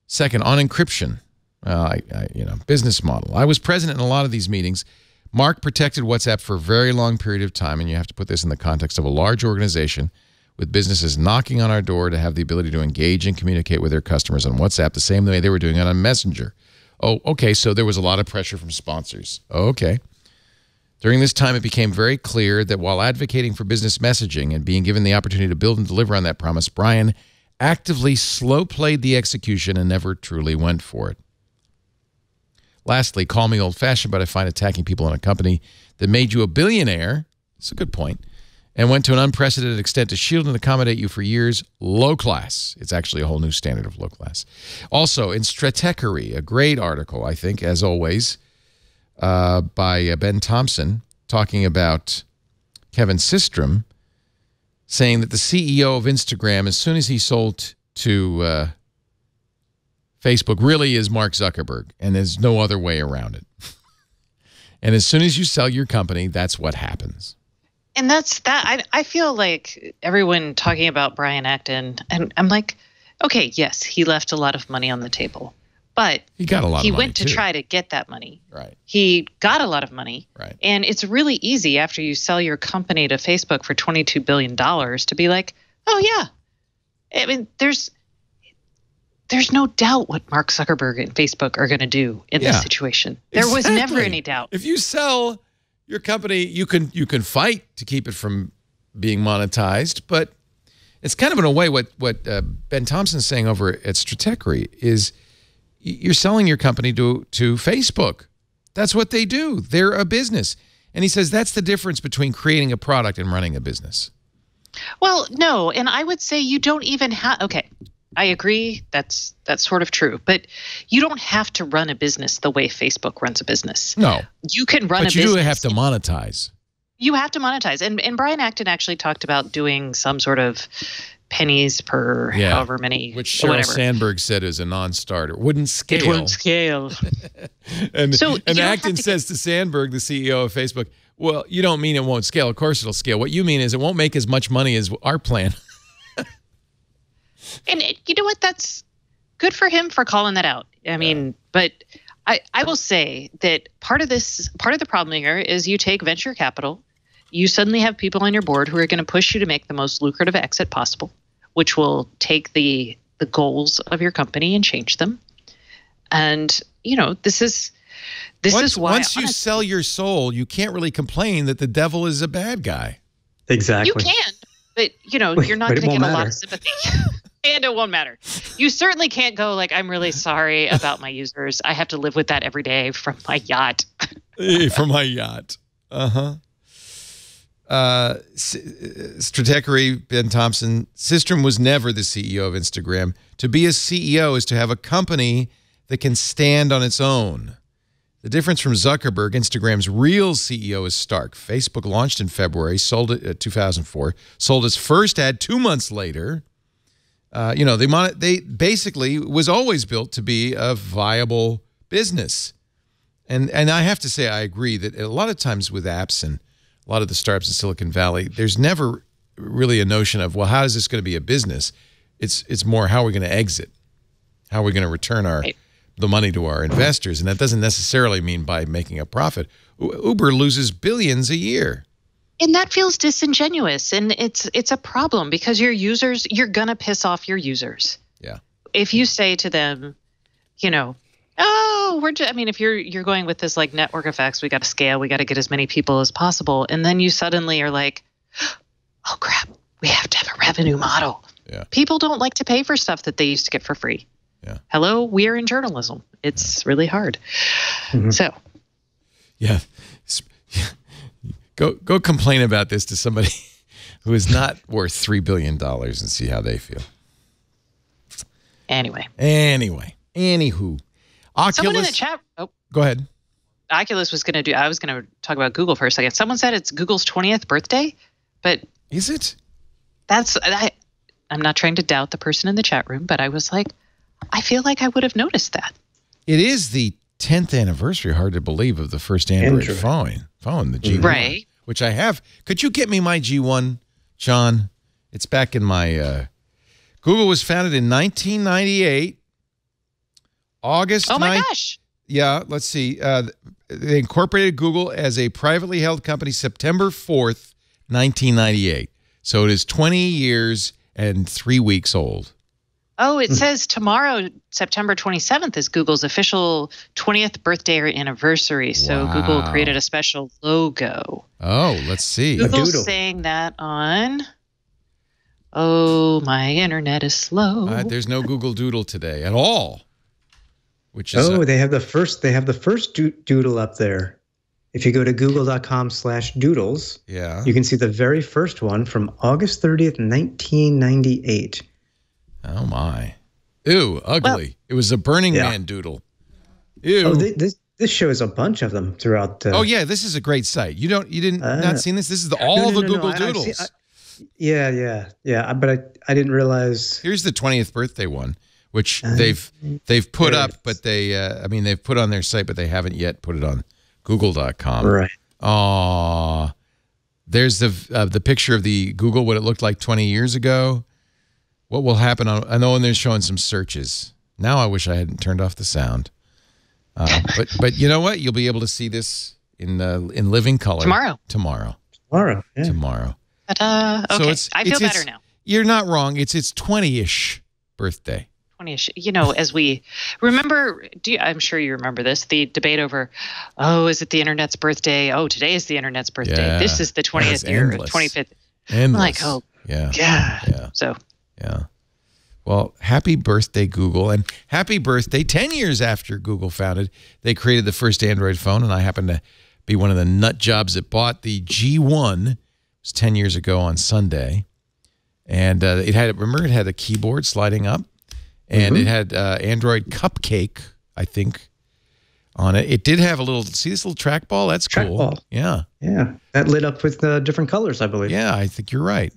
Second, on encryption, business model. I was present in a lot of these meetings. Mark protected WhatsApp for a very long period of time, and you have to put this in the context of a large organization with businesses knocking on our door to have the ability to engage and communicate with their customers on WhatsApp the same way they were doing it on Messenger. Oh, okay, so there was a lot of pressure from sponsors. Okay. During this time, it became very clear that while advocating for business messaging and being given the opportunity to build and deliver on that promise, Brian actively slow-played the execution and never truly went for it. Lastly, call me old-fashioned, but I find attacking people in a company that made you a billionaire, that's a good point, and went to an unprecedented extent to shield and accommodate you for years, low class. It's actually a whole new standard of low class. Also, in Stratechery, a great article, I think, as always, by Ben Thompson, talking about Kevin Systrom, saying that the CEO of Instagram, as soon as he sold to Facebook, really is Mark Zuckerberg, and there's no other way around it. And as soon as you sell your company, that's what happens. And that's that. I feel like everyone talking about Brian Acton, and I'm like, okay, yes, he left a lot of money on the table, but he got a lot. He went to try to get that money. Right. He got a lot of money. Right. And it's really easy after you sell your company to Facebook for $22 billion to be like, oh yeah. I mean, there's no doubt what Mark Zuckerberg and Facebook are going to do in this situation. There was never any doubt. If you sell your company, you can fight to keep it from being monetized, but it's kind of in a way what Ben Thompson's saying over at Stratechery is you're selling your company to Facebook. That's what they do. They're a business. And he says that's the difference between creating a product and running a business. Well, no, and I would say you don't even have, okay, I agree, that's sort of true, but you don't have to run a business the way Facebook runs a business. No. You can run a business. But you do have to monetize. You have to monetize. And Brian Acton actually talked about doing some sort of pennies per however many. Which Sheryl Sandberg said is a non-starter. Wouldn't scale. It wouldn't scale. and Acton says to Sandberg, the CEO of Facebook, well, you don't mean it won't scale. Of course it'll scale. What you mean is it won't make as much money as our plan. And you know what? That's good for him for calling that out. I mean, but I will say that part of the problem here is you take venture capital, you suddenly have people on your board who are going to push you to make the most lucrative exit possible, which will take the goals of your company and change them. And, you know, this is why once you sell your soul, you can't really complain that the devil is a bad guy. Exactly. You can, but you know, you're not going to get a lot of sympathy. And it won't matter. You certainly can't go like, I'm really sorry about my users. I have to live with that every day from my yacht. From my yacht. Uh-huh. Stratechery, Ben Thompson, Systrom was never the CEO of Instagram. To be a CEO is to have a company that can stand on its own. The difference from Zuckerberg, Instagram's real CEO, is stark. Facebook launched in February, sold it 2004, sold its first ad 2 months later. You know, they basically was always built to be a viable business. And I have to say, I agree that a lot of times with apps and a lot of the startups in Silicon Valley, there's never really a notion of, well, how is this going to be a business? It's more, how are we going to exit? How are we going to return the money to our investors? And that doesn't necessarily mean by making a profit. Uber loses billions a year. And that feels disingenuous, and it's a problem because your users, you're going to piss off your users. Yeah. If you say to them, you know, oh, if you're going with this like network effects, we got to scale, we got to get as many people as possible, and then you suddenly are like, oh crap, we have to have a revenue model. Yeah. People don't like to pay for stuff that they used to get for free. Yeah. Hello, we are in journalism. It's really hard. Mm-hmm. So. Yeah. Go complain about this to somebody who is not worth $3 billion and see how they feel. Anyway. Anywho. Oculus. Someone in the chat. Oh, go ahead. Oculus was going to do. I was going to talk about Google for a second. Someone said it's Google's 20th birthday, but is it? I'm not trying to doubt the person in the chat room, but I was like, I feel like I would have noticed that. It is the 10th anniversary, hard to believe, of the first Android phone, the G1. Right. Which I have. Could you get me my G1, John? It's back in my... Google was founded in 1998. August 9th. Oh, my gosh. Yeah, let's see. They incorporated Google as a privately held company September 4th, 1998. So it is 20 years and 3 weeks old. Oh, it says tomorrow, September 27th, is Google's official 20th birthday or anniversary. So Wow. Google created a special logo. Oh, let's see. Google's saying that on... Oh, my internet is slow. There's no Google Doodle today at all. Which is they have the first doodle up there. If you go to google.com/doodles, yeah, you can see the very first one from August 30th, 1998. Oh my. Ew, ugly. Well, it was a Burning Man doodle. Ew. Oh, this This shows a bunch of them throughout. Oh yeah, this is a great site. You didn't not seen this? This is all the Google Doodles. Yeah. But I didn't realize. Here's the 20th birthday one, which they've put up, but they've put on their site, but they haven't yet put it on Google.com. Right. Aww. There's the picture of the Google, what it looked like 20 years ago. What will happen on? I know when they're showing some searches. Now I wish I hadn't turned off the sound. But you know what? You'll be able to see this in living color tomorrow. Tomorrow. Yeah. Tomorrow. Okay, so I feel better now. You're not wrong. It's its 20-ish birthday. 20-ish. You know, as we remember, I'm sure you remember this, the debate over, is it the internet's birthday? Oh, today is the internet's birthday. Yeah, this is the 20th year, 25th. Endless. I'm like, yeah. So. Yeah. Well, happy birthday, Google. And happy birthday, 10 years after Google founded, they created the first Android phone, and I happen to be one of the nut jobs that bought the G1. It was 10 years ago on Sunday. And it had a keyboard sliding up, and it had Android Cupcake, I think, on it. It did have a little, see this little trackball? That's cool. Trackball. Yeah. Yeah. That lit up with different colors, I believe. Yeah, I think you're right.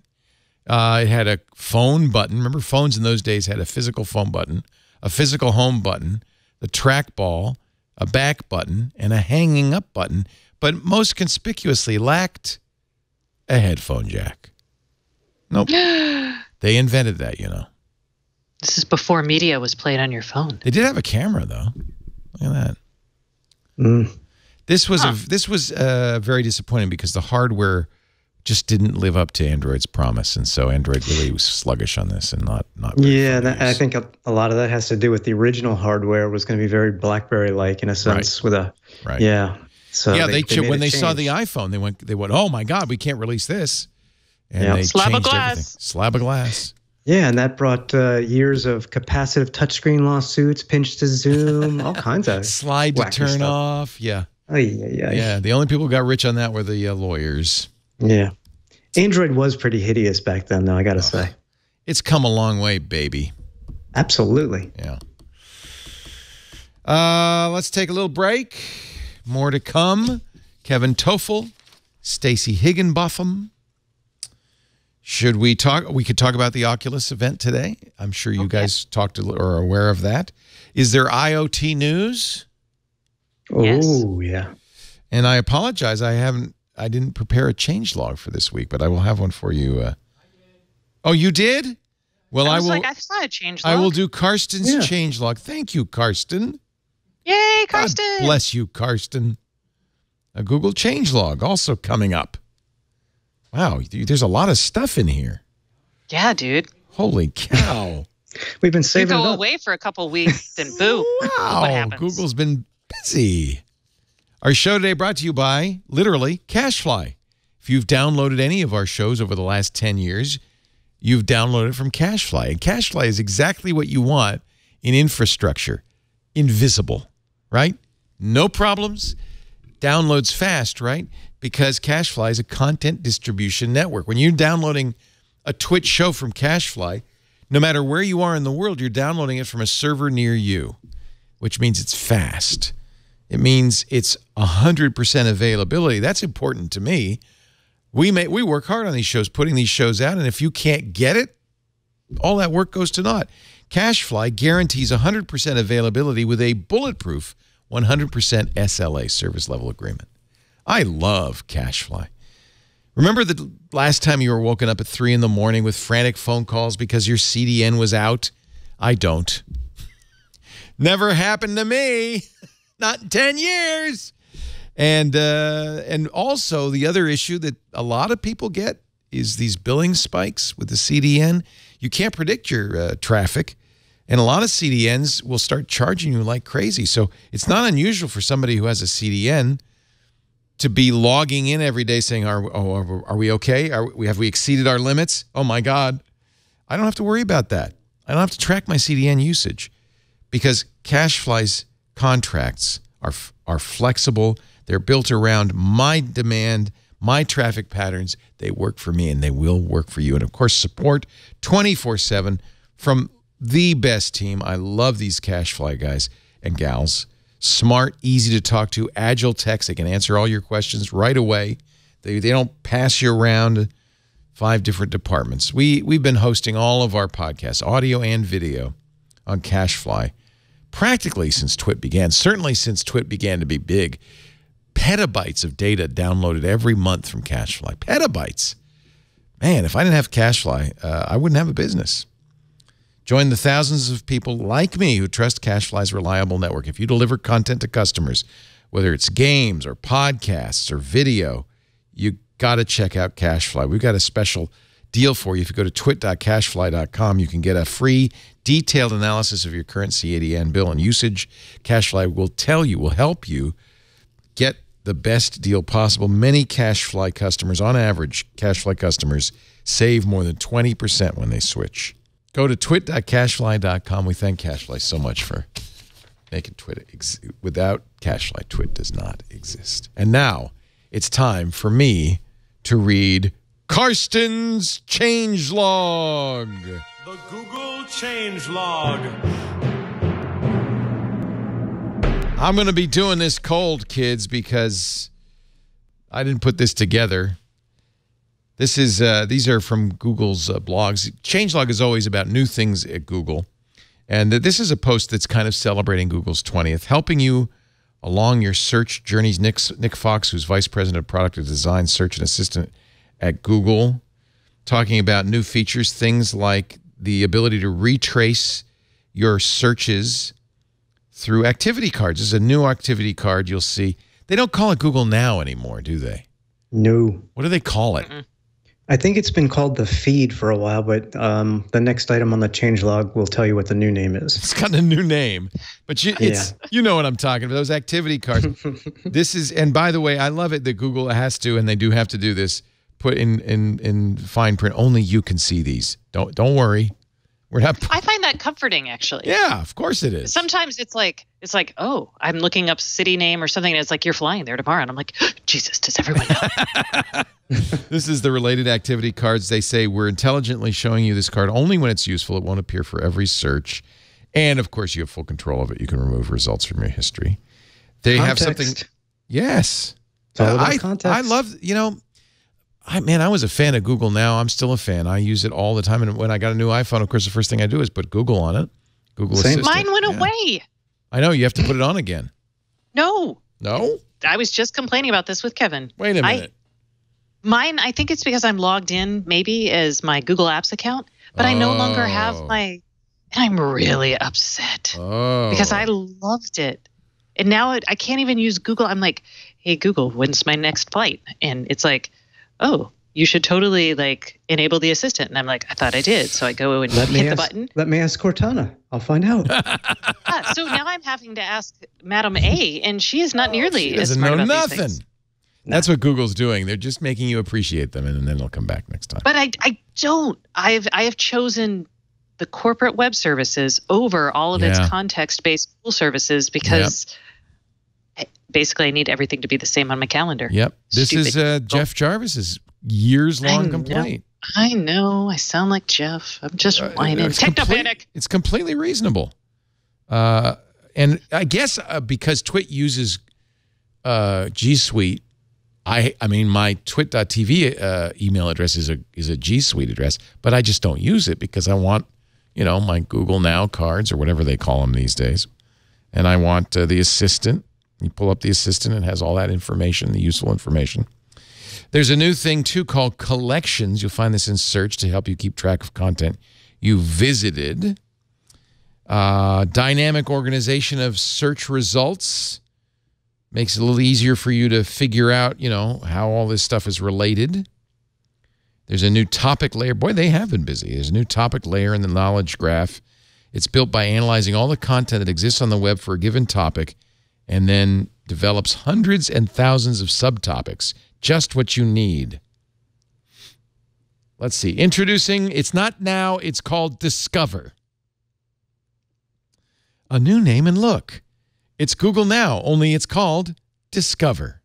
It had a phone button. Remember, phones in those days had a physical phone button, a physical home button, the trackball, a back button, and a hanging up button, but most conspicuously lacked a headphone jack. Nope. They invented that, you know. This is before media was played on your phone. They did have a camera, though. Look at that. This was very disappointing because the hardware just didn't live up to Android's promise, and so Android really was sluggish on this and not. Yeah, I think a lot of that has to do with the original hardware was going to be very BlackBerry-like in a sense, with a yeah. So yeah, when they saw the iPhone, they went, oh my God, we can't release this, and they slab changed of glass. Everything. Slab of glass. Yeah, and that brought years of capacitive touchscreen lawsuits, pinch to zoom, all kinds of slide to turn stuff. off. Yeah. Yeah. The only people who got rich on that were the lawyers. Yeah. Android was pretty hideous back then, though, I got to say. It's come a long way, baby. Absolutely. Yeah. Let's take a little break. More to come. Kevin Tofel, Stacey Higginbotham. Should we talk? We could talk about the Oculus event today. I'm sure you guys talked or are aware of that. Is there IoT news? Oh, yeah. And I apologize. I didn't prepare a changelog for this week, but I will have one for you. Oh, you did? Well, I saw a changelog. I will do Karsten's changelog. Thank you, Karsten. Yay, Karsten. God bless you, Karsten. A Google changelog also coming up. Wow, there's a lot of stuff in here. Yeah, dude. Holy cow. We've been saving You go away for a couple weeks and boo. Wow, what happens? Google's been busy. Our show today brought to you by, literally, CacheFly. If you've downloaded any of our shows over the last 10 years, you've downloaded it from CacheFly. And CacheFly is exactly what you want in infrastructure. Invisible, right? No problems. Downloads fast, right? Because CacheFly is a content distribution network. When you're downloading a Twitch show from CacheFly, no matter where you are in the world, you're downloading it from a server near you, which means it's fast. It means it's 100% availability. That's important to me. We work hard on these shows, putting these shows out, and if you can't get it, all that work goes to naught. CacheFly guarantees 100% availability with a bulletproof 100% SLA, service level agreement. I love CacheFly. Remember the last time you were woken up at 3 in the morning with frantic phone calls because your CDN was out? I don't. Never happened to me. Not in 10 years. And also the other issue that a lot of people get is these billing spikes with the CDN. You can't predict your traffic, and a lot of CDNs will start charging you like crazy. So it's not unusual for somebody who has a CDN to be logging in every day saying, are we okay? Have we exceeded our limits? Oh, my God. I don't have to worry about that. I don't have to track my CDN usage because CacheFly's contracts are flexible. They're built around my demand, my traffic patterns. They work for me, and they will work for you. And, of course, support 24/7 from the best team. I love these CacheFly guys and gals. Smart, easy to talk to, agile text. They can answer all your questions right away. They don't pass you around 5 different departments. We've been hosting all of our podcasts, audio and video, on CacheFly practically since Twit began. Certainly since Twit began to be big. Petabytes of data downloaded every month from CacheFly. Petabytes. Man, if I didn't have CacheFly, I wouldn't have a business. Join the thousands of people like me who trust CacheFly's reliable network. If you deliver content to customers, whether it's games or podcasts or video, you got to check out CacheFly. We've got a special deal for you. If you go to twit.cachefly.com, you can get a free detailed analysis of your current CADN bill and usage. CacheFly will help you get the best deal possible. Many CacheFly customers, on average, CacheFly customers save more than 20% when they switch. Go to twit.cachefly.com. We thank CacheFly so much for making Twit. Without CacheFly, Twit does not exist. And now it's time for me to read Karsten's changelog. The Google changelog. I'm going to be doing this cold, kids, because I didn't put this together. This is these are from Google's blogs. Changelog is always about new things at Google. And this is a post that's kind of celebrating Google's 20th, helping you along your search journeys. Nick Fox, who's Vice President of Product and Design, Search and Assistant at Google, talking about new features, things like the ability to retrace your searches through activity cards. This is a new activity card you'll see. They don't call it Google Now anymore, do they? No. What do they call it? I think it's been called the feed for a while, but the next item on the changelog will tell you what the new name is. It's got a new name, but you know what I'm talking about, those activity cards. This is, and by the way, I love it that Google has to, and they do have to do this, put in fine print, only you can see these. Don't worry. We're not. I find that comforting, actually. Yeah, of course it is. Sometimes it's like, oh, I'm looking up city name or something, and it's like, you're flying there tomorrow. And I'm like, Jesus, does everyone know? This is the related activity cards. They say, we're intelligently showing you this card only when it's useful. It won't appear for every search. And, of course, you have full control of it. You can remove results from your history. They have something. Yes. It's all about context. I love, I was a fan of Google Now. I'm still a fan. I use it all the time. And when I got a new iPhone, of course, the first thing I do is put Google on it. Google Assistant. Mine went away. I know. You have to put it on again. No. No? I was just complaining about this with Kevin. Wait a minute. Mine, I think it's because I'm logged in maybe as my Google Apps account, but I no longer have and I'm really upset because I loved it. And now I can't even use Google. I'm like, hey, Google, when's my next flight? And it's like, oh, you should totally enable the assistant. And I'm like, I thought I did. So I go and hit the button. Let me ask Cortana. I'll find out. So now I'm having to ask Madam A, and she is not nearly as smart about these things. That's what Google's doing. They're just making you appreciate them, and then they'll come back next time. But I don't. I have chosen the corporate web services over all of its context-based tool services because basically I need everything to be the same on my calendar. Yep. This is Jeff Jarvis's years-long complaint. I know. I sound like Jeff. I'm just whining. Technopanic. It's completely reasonable. And I guess because Twit uses G Suite, I mean, my twit.tv email address is a G Suite address, but I just don't use it because I want, my Google Now cards or whatever they call them these days. And I want the assistant. You pull up the assistant, and it has all that information, the useful information. There's a new thing, too, called collections. You'll find this in search to help you keep track of content you visited. Dynamic organization of search results. Makes it a little easier for you to figure out, how all this stuff is related. There's a new topic layer. Boy, they have been busy. There's a new topic layer in the knowledge graph. It's built by analyzing all the content that exists on the web for a given topic and then develops hundreds and thousands of subtopics. Just what you need. Let's see. Introducing, it's not Now, it's called Discover. A new name and look. It's Google Now, only it's called Discover.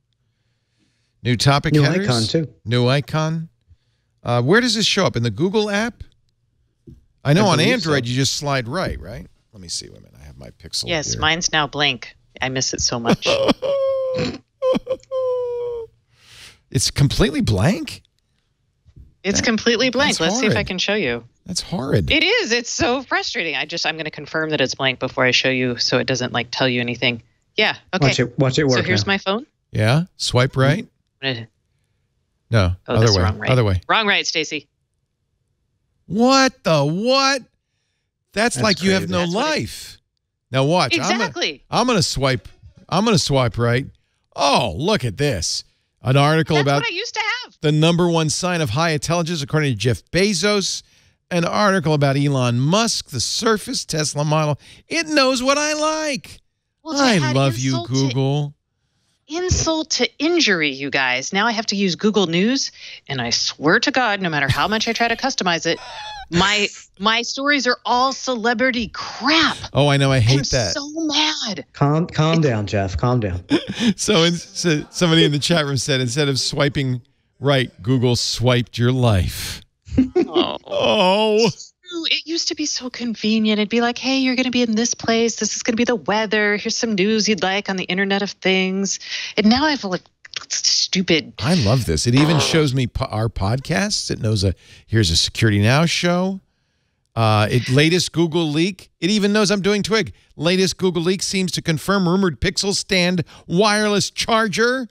New topic headers. New icon, too. New icon. Where does this show up? In the Google app? I know on Android you just slide right? Let me see. Wait a minute. I have my Pixel Yes, here. mine's now blank. I miss it so much. It's completely blank? It's completely blank. Let's see if I can show you. That's horrid. It is. It's so frustrating. I'm going to confirm that it's blank before I show you so it doesn't like tell you anything. Yeah. Okay. Watch it work. So here's my phone. Yeah. Swipe right. No. Oh, other way. Wrong right. Other way. Wrong right, Stacey. What the what? That's like crazy. You have no life. Now watch. Exactly. I'm gonna swipe. I'm gonna swipe right. Oh, look at this. An article That's about what I used to have. The #1 sign of high intelligence, according to Jeff Bezos. An article about Elon Musk, the Surface Tesla model. It knows what I like. Well, I love you, Google. Insult to injury, you guys. Now I have to use Google News, and I swear to God, no matter how much I try to customize it, my stories are all celebrity crap. Oh, I know. I hate that. I'm so mad. Calm down, Jeff. Calm down. So somebody in the chat room said, instead of swiping right, Google swiped your life. Oh. It used to be so convenient. It'd be like, hey, you're going to be in this place. This is going to be the weather. Here's some news you'd like on the Internet of Things. And now I feel like stupid. I love this. It even shows me our podcasts. It knows here's a Security Now show. Latest Google leak. It even knows I'm doing Twig. Latest Google leak seems to confirm rumored Pixel stand wireless charger.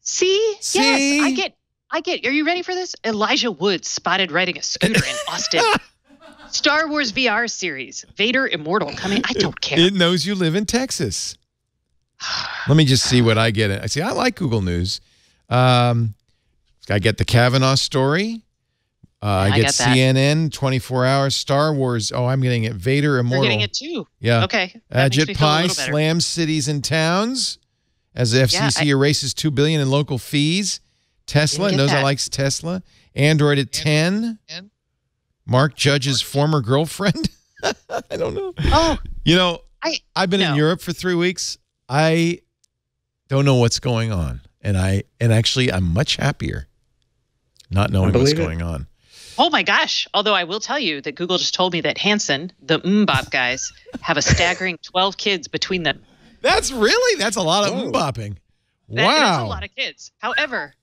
See? Yes, I get. Are you ready for this? Elijah Wood spotted riding a scooter in Austin. Star Wars VR series. Vader Immortal coming. I don't care. It knows you live in Texas. Let me just see what I get. I like Google News. I get the Kavanaugh story. I get CNN, 24 hours, Star Wars. Oh, I'm getting it. Vader Immortal. You're getting it too. Yeah. Okay. Jet Pie slams cities and towns as the FCC erases $2 billion in local fees. Tesla knows I likes Tesla. Android at 10. Mark Judge's former girlfriend. I don't know. Oh, you know, I've been in Europe for 3 weeks. I don't know what's going on, and actually I'm much happier not knowing what's going on. Oh my gosh! Although I will tell you that Google just told me that Hanson, the Mbop guys, have a staggering 12 kids between them. That's a lot of Mbopping. Wow, that is a lot of kids. However,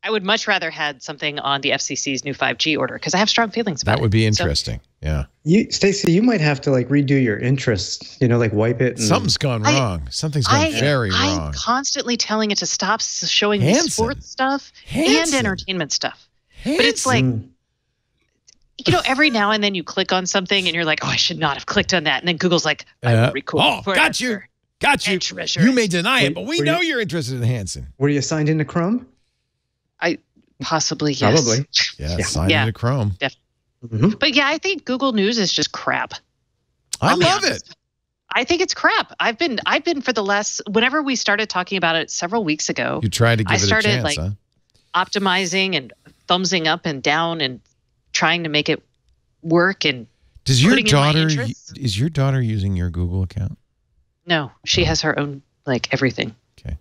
I would much rather had something on the FCC's new 5G order because I have strong feelings about it. That would be interesting. Yeah. Stacey, you might have to redo your interests, wipe it. Something's gone wrong. Something's gone very wrong. I'm constantly telling it to stop showing me sports stuff and entertainment stuff. But it's like, every now and then you click on something and you're like, oh, I should not have clicked on that. And then Google's like, I will record. Oh, got you. Got you. You may deny it, but we know you're interested in Hanson. Were you signed into Chrome? Possibly, yes. Probably. Yeah, signed into Chrome. Definitely. But yeah, I think Google News is just crap. I love it. I think it's crap. I've been for the last, whenever we started talking about it several weeks ago. You tried to give it a chance, huh? Optimizing and thumbsing up and down and trying to make it work and is your daughter using your Google account? No, she has her own everything. Okay.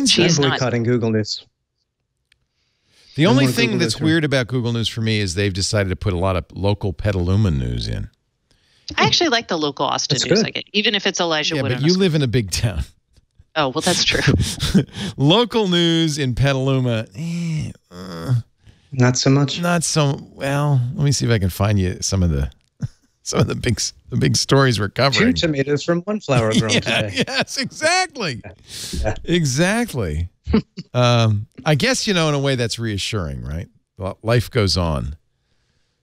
She's boycotting Google News. The only thing that's weird about Google News for me is they've decided to put a lot of local Petaluma news in. I actually like the local Austin news I get, even if it's Elijah Wood. Yeah, but you live in a big town. Oh, well, that's true. Local news in Petaluma, not so much. Not so well. Let me see if I can find you some of the big stories we're covering. 2 tomatoes from one flower grown today. Yes, exactly. Exactly. I guess, in a way that's reassuring, right? Well, life goes on.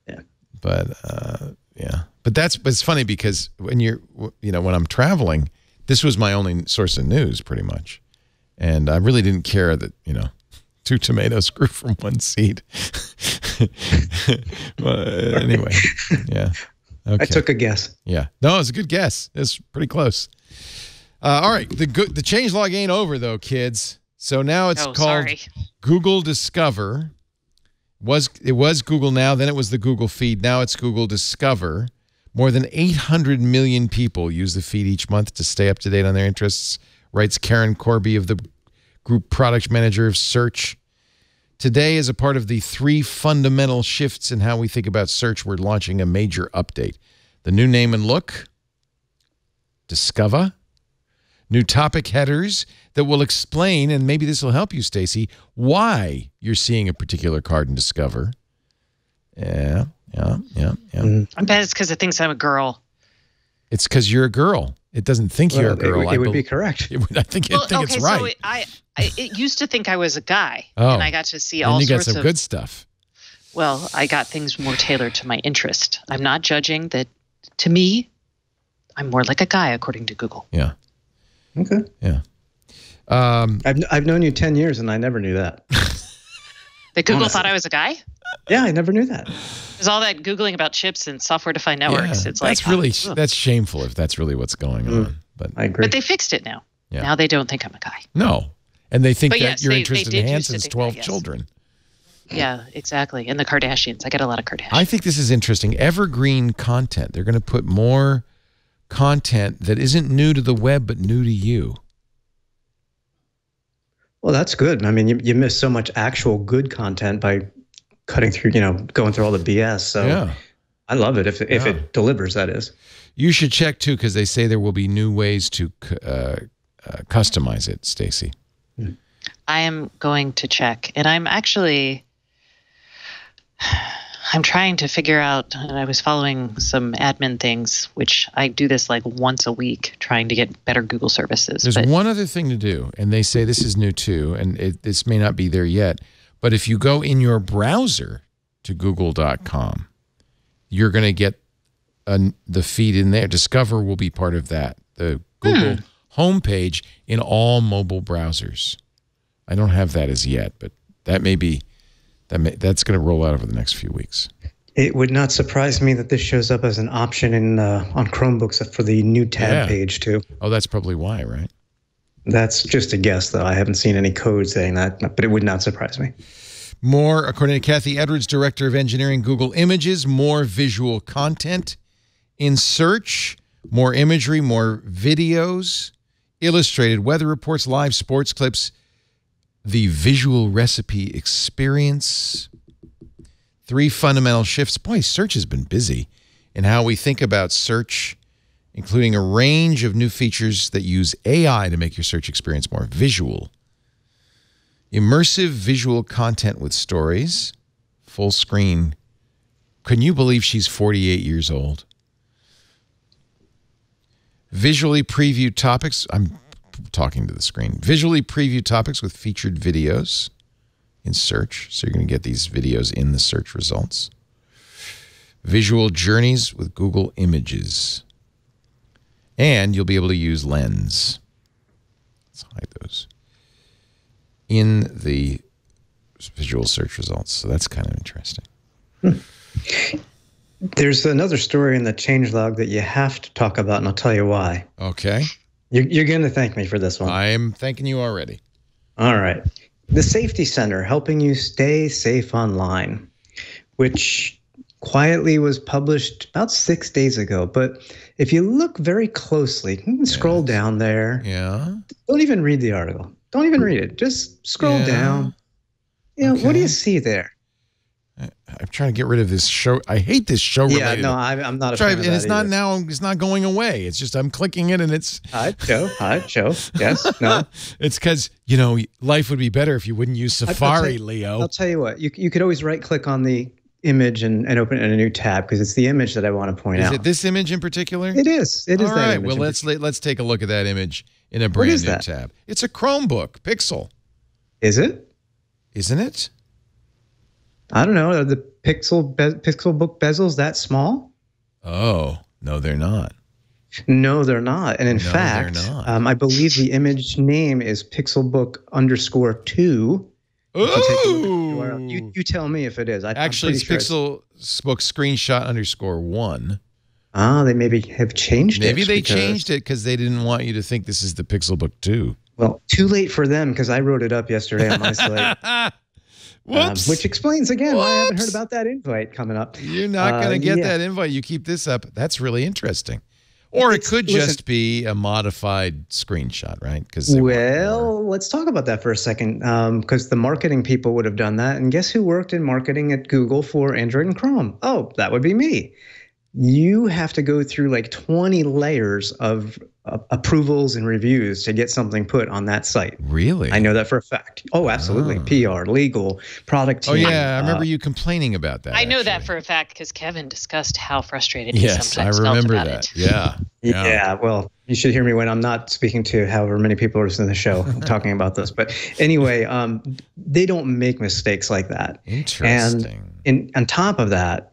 Yeah. But, But it's funny because when when I'm traveling, this was my only source of news pretty much. And I really didn't care that, 2 tomatoes grew from one seed. Well, anyway, yeah. Okay. I took a guess. Yeah. No, it was a good guess. It's pretty close. All right. The changelog ain't over, though, kids. So now it's called Google Discover. It was Google Now, then it was the Google Feed. Now it's Google Discover. More than 800 million people use the feed each month to stay up to date on their interests, writes Karen Corby of the Group Product Manager of Search. Today, as a part of the 3 fundamental shifts in how we think about search, we're launching a major update. The new name and look, Discover, New topic headers that will explain, and maybe this will help you, Stacey, why you're seeing a particular card in Discover. Yeah. I bet it's because it thinks I'm a girl. It's because you're a girl. It doesn't think you're a girl. It would be correct. I think it's right. So it used to think I was a guy, and I got to see all sorts of... And you got some good stuff. Well, I got things more tailored to my interest. I'm not judging that. To me, I'm more like a guy, according to Google. Yeah. Okay. Yeah. I've known you 10 years, and I never knew that. That Google thought I was a guy? Yeah, I never knew that. There's all that Googling about chips and software-defined networks. Yeah, it's like that's shameful if that's really what's going on. But I agree. But they fixed it now. Yeah. Now they don't think I'm a guy. No. And they think that yes, you're interested in Hanson's 12 children. Yeah, exactly. And the Kardashians. I get a lot of Kardashians. I think this is interesting. Evergreen content. They're going to put more content that isn't new to the web, but new to you. Well, that's good. I mean, you miss so much actual good content by cutting through, going through all the BS. So yeah. I love it if it delivers, that is. You should check, too, because they say there will be new ways to customize it, Stacey. I am going to check. And I'm trying to figure out, and I was following some admin things, which I do this like once a week, trying to get better Google services. There's one other thing to do, and they say this is new too, and this may not be there yet, but if you go in your browser to google.com, you're going to get the feed in there. Discover will be part of that, the Google homepage in all mobile browsers. I don't have that as yet, but that may be... That's going to roll out over the next few weeks. It would not surprise me that this shows up as an option on Chromebooks for the new tab page, too. Oh, that's probably why, right? That's just a guess, though. I haven't seen any code saying that, but it would not surprise me. More, according to Kathy Edwards, Director of Engineering, Google Images, more visual content in search, more imagery, more videos, illustrated weather reports, live sports clips, the visual recipe experience. 3 fundamental shifts. Boy, search has been busy in how we think about search, including a range of new features that use AI to make your search experience more visual. Immersive visual content with stories. Full screen. Can you believe she's 48 years old? Visually previewed topics. I'm talking to the screen. Visually preview topics with featured videos in search. So you're going to get these videos in the search results. Visual journeys with Google Images. And you'll be able to use Lens. Let's hide those. In the visual search results. So that's kind of interesting. There's another story in the changelog that you have to talk about, and I'll tell you why. Okay. You're going to thank me for this one. I'm thanking you already. All right. The Safety Center, helping you stay safe online, which quietly was published about 6 days ago. But if you look very closely, you can scroll down there. Yeah. Don't even read the article. Don't even read it. Just scroll down. What do you see there? I'm trying to get rid of this show. I hate this show. Yeah, no, I'm not a fan of that it's not now. It's not going away. It's just I'm clicking it, and it's Hi, Joe. Yes, no. It's because life would be better if you wouldn't use Safari, Leo. I'll tell you what. You could always right click on the image and open it in a new tab because it's the image that I want to point out. Is it this image in particular? It is. It is. All right. Well, let's take a look at that image in a brand new tab. It's a Chromebook Pixel. Is it? Isn't it? I don't know. Are the Pixelbook bezels that small? Oh, no, they're not. No, they're not. And in fact, I believe the image name is Pixelbook_2. Ooh. You tell me if it is. Actually, it's Pixelbook _1. Ah, they maybe have changed it. Maybe they changed it because they didn't want you to think this is the Pixelbook 2. Well, too late for them because I wrote it up yesterday on my slate. Whoops. Which explains, again, why I haven't heard about that invite coming up. You're not going to get that invite. You keep this up. That's really interesting. Or it could just be a modified screenshot, right? Let's talk about that for a second, because the marketing people would have done that. And guess who worked in marketing at Google for Android and Chrome? Oh, that would be me. You have to go through like 20 layers of approvals and reviews to get something put on that site. Really? I know that for a fact. Oh, absolutely. PR, legal, product team. Oh, yeah. I remember you complaining about that. I know that for a fact because Kevin discussed how frustrated he sometimes I remember felt that. about it. Yeah. Yeah. Well, you should hear me when I'm not speaking to however many people are listening to the show talking about this. But anyway, they don't make mistakes like that. Interesting. And on top of that,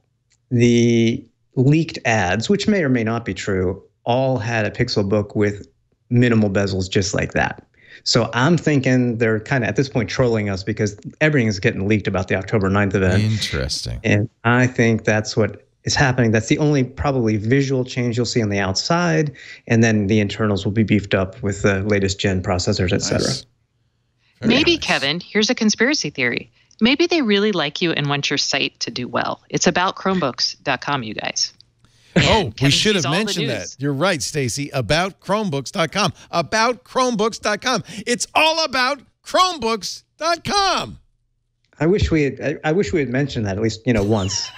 the leaked ads, which may or may not be true, all had a Pixelbook with minimal bezels just like that. So I'm thinking they're kind of at this point trolling us because everything is getting leaked about the October 9th event. Interesting. And I think that's what is happening. That's the only probably visual change you'll see on the outside. And then the internals will be beefed up with the latest gen processors, et cetera. Maybe, Kevin, here's a conspiracy theory. Maybe they really like you and want your site to do well. It's about Chromebooks.com, you guys. Oh, we should have mentioned that. You're right, Stacey. About Chromebooks.com. About Chromebooks.com. It's all about Chromebooks.com. I wish we had mentioned that at least, once.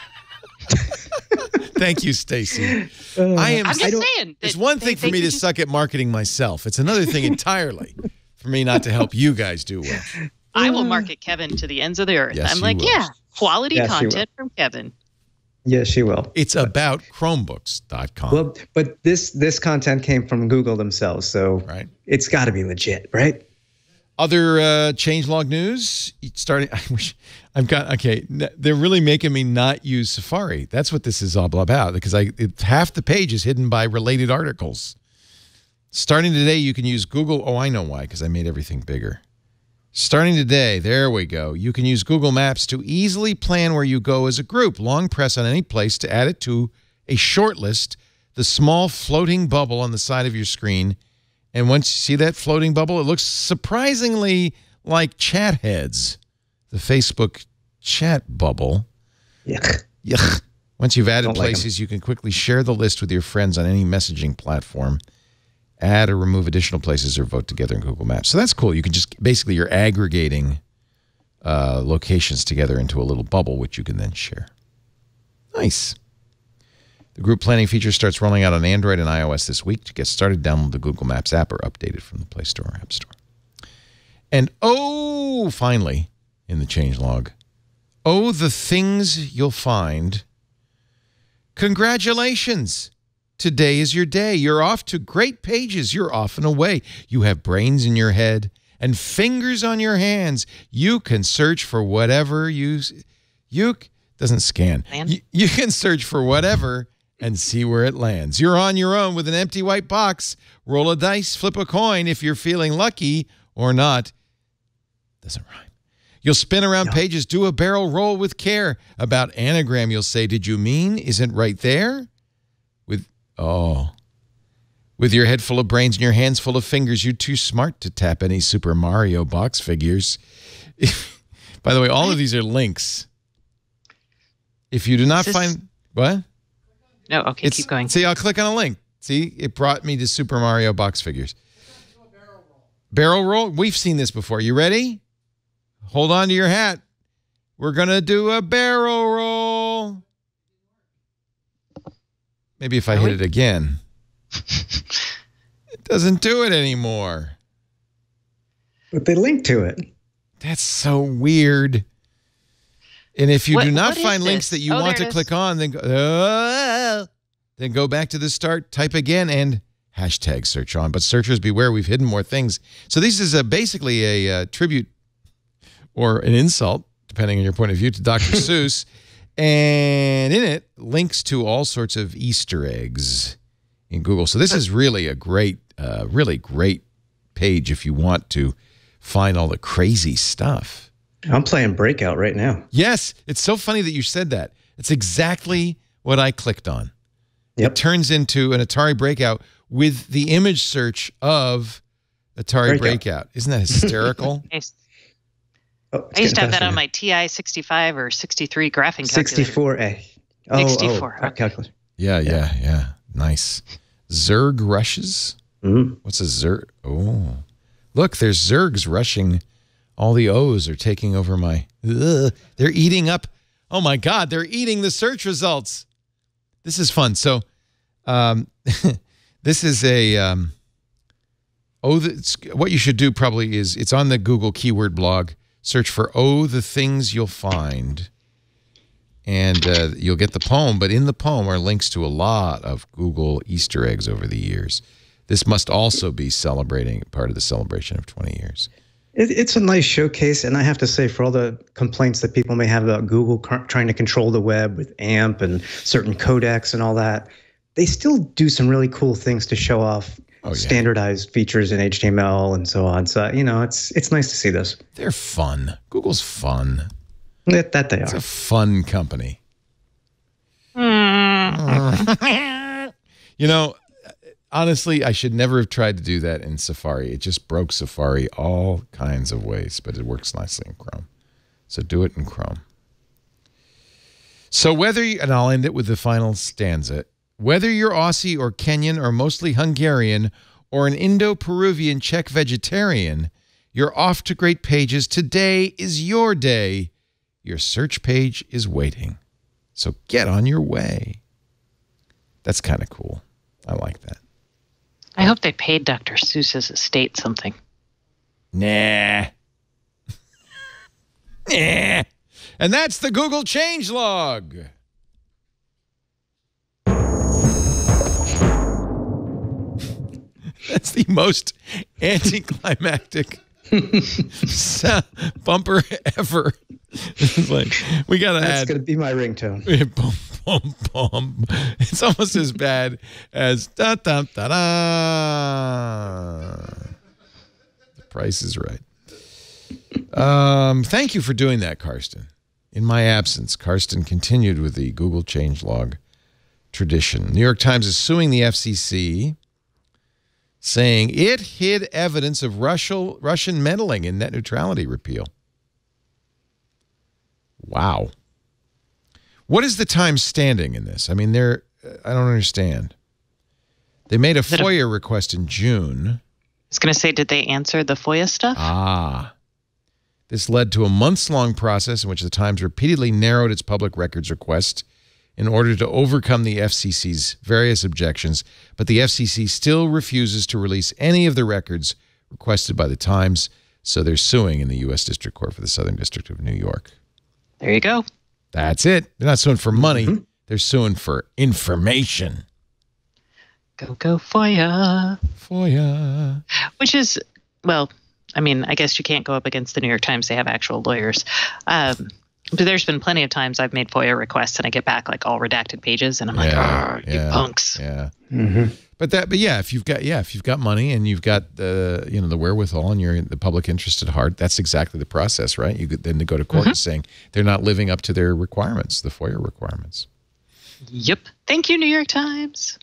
Thank you, Stacey. I'm just saying. It's one thing for me to suck at marketing myself. It's another thing entirely for me not to help you guys do well. I will market Kevin to the ends of the earth. Yes, I'm like, will. quality content from Kevin. Yes, she will. It's about Chromebooks.com. Well, but this content came from Google themselves, so it's got to be legit, right? Other changelog news. They're really making me not use Safari. That's what this is all about because half the page is hidden by related articles. Starting today, you can use Google. Oh, I know why, because I made everything bigger. Starting today, there we go. You can use Google Maps to easily plan where you go as a group. Long press on any place to add it to a short list, the small floating bubble on the side of your screen. And once you see that floating bubble, it looks surprisingly like chat heads, the Facebook chat bubble. Yuck. Yuck. Once you've added places, you can quickly share the list with your friends on any messaging platform. Add or remove additional places or vote together in Google Maps. So that's cool. You can just basically you're aggregating locations together into a little bubble, which you can then share. Nice. The group planning feature starts rolling out on Android and iOS this week. To get started, download the Google Maps app or update it from the Play Store or App Store. And finally, in the changelog, the things you'll find. Congratulations. Today is your day. You're off to great pages. You're off and away. You have brains in your head and fingers on your hands. You can search for whatever you doesn't scan. You can search for whatever and see where it lands. You're on your own with an empty white box. Roll a dice, flip a coin if you're feeling lucky or not. Doesn't rhyme. You'll spin around pages, do a barrel roll with care. About anagram, you'll say, did you mean? Isn't right there? With your head full of brains and your hands full of fingers, you're too smart to tap any Super Mario box figures. By the way, all of these are links. If you do not find... What? No, okay, keep going. See, I'll click on a link. See, it brought me to Super Mario box figures. Barrel roll? We've seen this before. You ready? Hold on to your hat. We're going to do a barrel roll. Maybe if I hit it again. It doesn't do it anymore. But they link to it. That's so weird. And if you do not find links that you want to click on, then go back to the start, type again, and hashtag search on. But searchers beware, we've hidden more things. So this is basically a tribute or an insult, depending on your point of view, to Dr. Seuss. And in it, links to all sorts of Easter eggs in Google. So this is really a great, really great page if you want to find all the crazy stuff. I'm playing Breakout right now. Yes. It's so funny that you said that. It's exactly what I clicked on. Yep. It turns into an Atari Breakout with the image search of Atari Breakout. Isn't that hysterical? I used to have that on my TI 65 or 63 graphing calculator. 64A. 64. Okay. Calculator. Yeah. Nice. Zerg rushes? Mm-hmm. What's a Zerg? Oh. Look, there's Zergs rushing. All the O's are taking over my... They're eating up... Oh, my God. They're eating the search results. This is fun. So, this is a what you should do probably is, it's on the Google keyword blog. Search for the things you'll find. And you'll get the poem. But in the poem are links to a lot of Google Easter eggs over the years. This must also be part of the celebration of 20 years. It's a nice showcase, and I have to say, for all the complaints that people may have about Google trying to control the web with AMP and certain codecs and all that, they still do some really cool things to show off standardized features in HTML and so on. So, it's nice to see this. They're fun. Google's fun. That they are. It's a fun company. Honestly, I should never have tried to do that in Safari. It just broke Safari all kinds of ways, but it works nicely in Chrome. So do it in Chrome. So and I'll end it with the final stanza, whether you're Aussie or Kenyan or mostly Hungarian or an Indo-Peruvian Czech vegetarian, you're off to great pages. Today is your day. Your search page is waiting. So get on your way. That's kind of cool. I like that. I hope they paid Dr. Seuss's estate something. Nah. Nah. And that's the Google changelog. That's the most anticlimactic bumper ever. It's like, we got to add. That's going to be my ringtone. Boom, boom, boom. It's almost as bad as da da da da. The Price is Right. Thank you for doing that, Karsten. In my absence, Karsten continued with the Google changelog tradition. New York Times is suing the FCC, saying it hid evidence of Russian meddling in net neutrality repeal. Wow. What is the Times standing in this? I mean, I don't understand. They made a FOIA request in June. I was going to say, did they answer the FOIA stuff? This led to a months-long process in which the Times repeatedly narrowed its public records request in order to overcome the FCC's various objections, but the FCC still refuses to release any of the records requested by the Times, so they're suing in the U.S. District Court for the Southern District of New York. There you go. That's it. They're not suing for money. They're suing for information. Go FOIA. FOIA. Which is, well, I mean, I guess you can't go up against the New York Times. They have actual lawyers. But there's been plenty of times I've made FOIA requests and I get back like all redacted pages, and I'm like, you punks. Yeah. But yeah, if you've got money and you've got the wherewithal and you're in the public interest at heart, that's exactly the process, right? You then go to court saying they're not living up to their requirements, the FOIA requirements. Yep. Thank you, New York Times.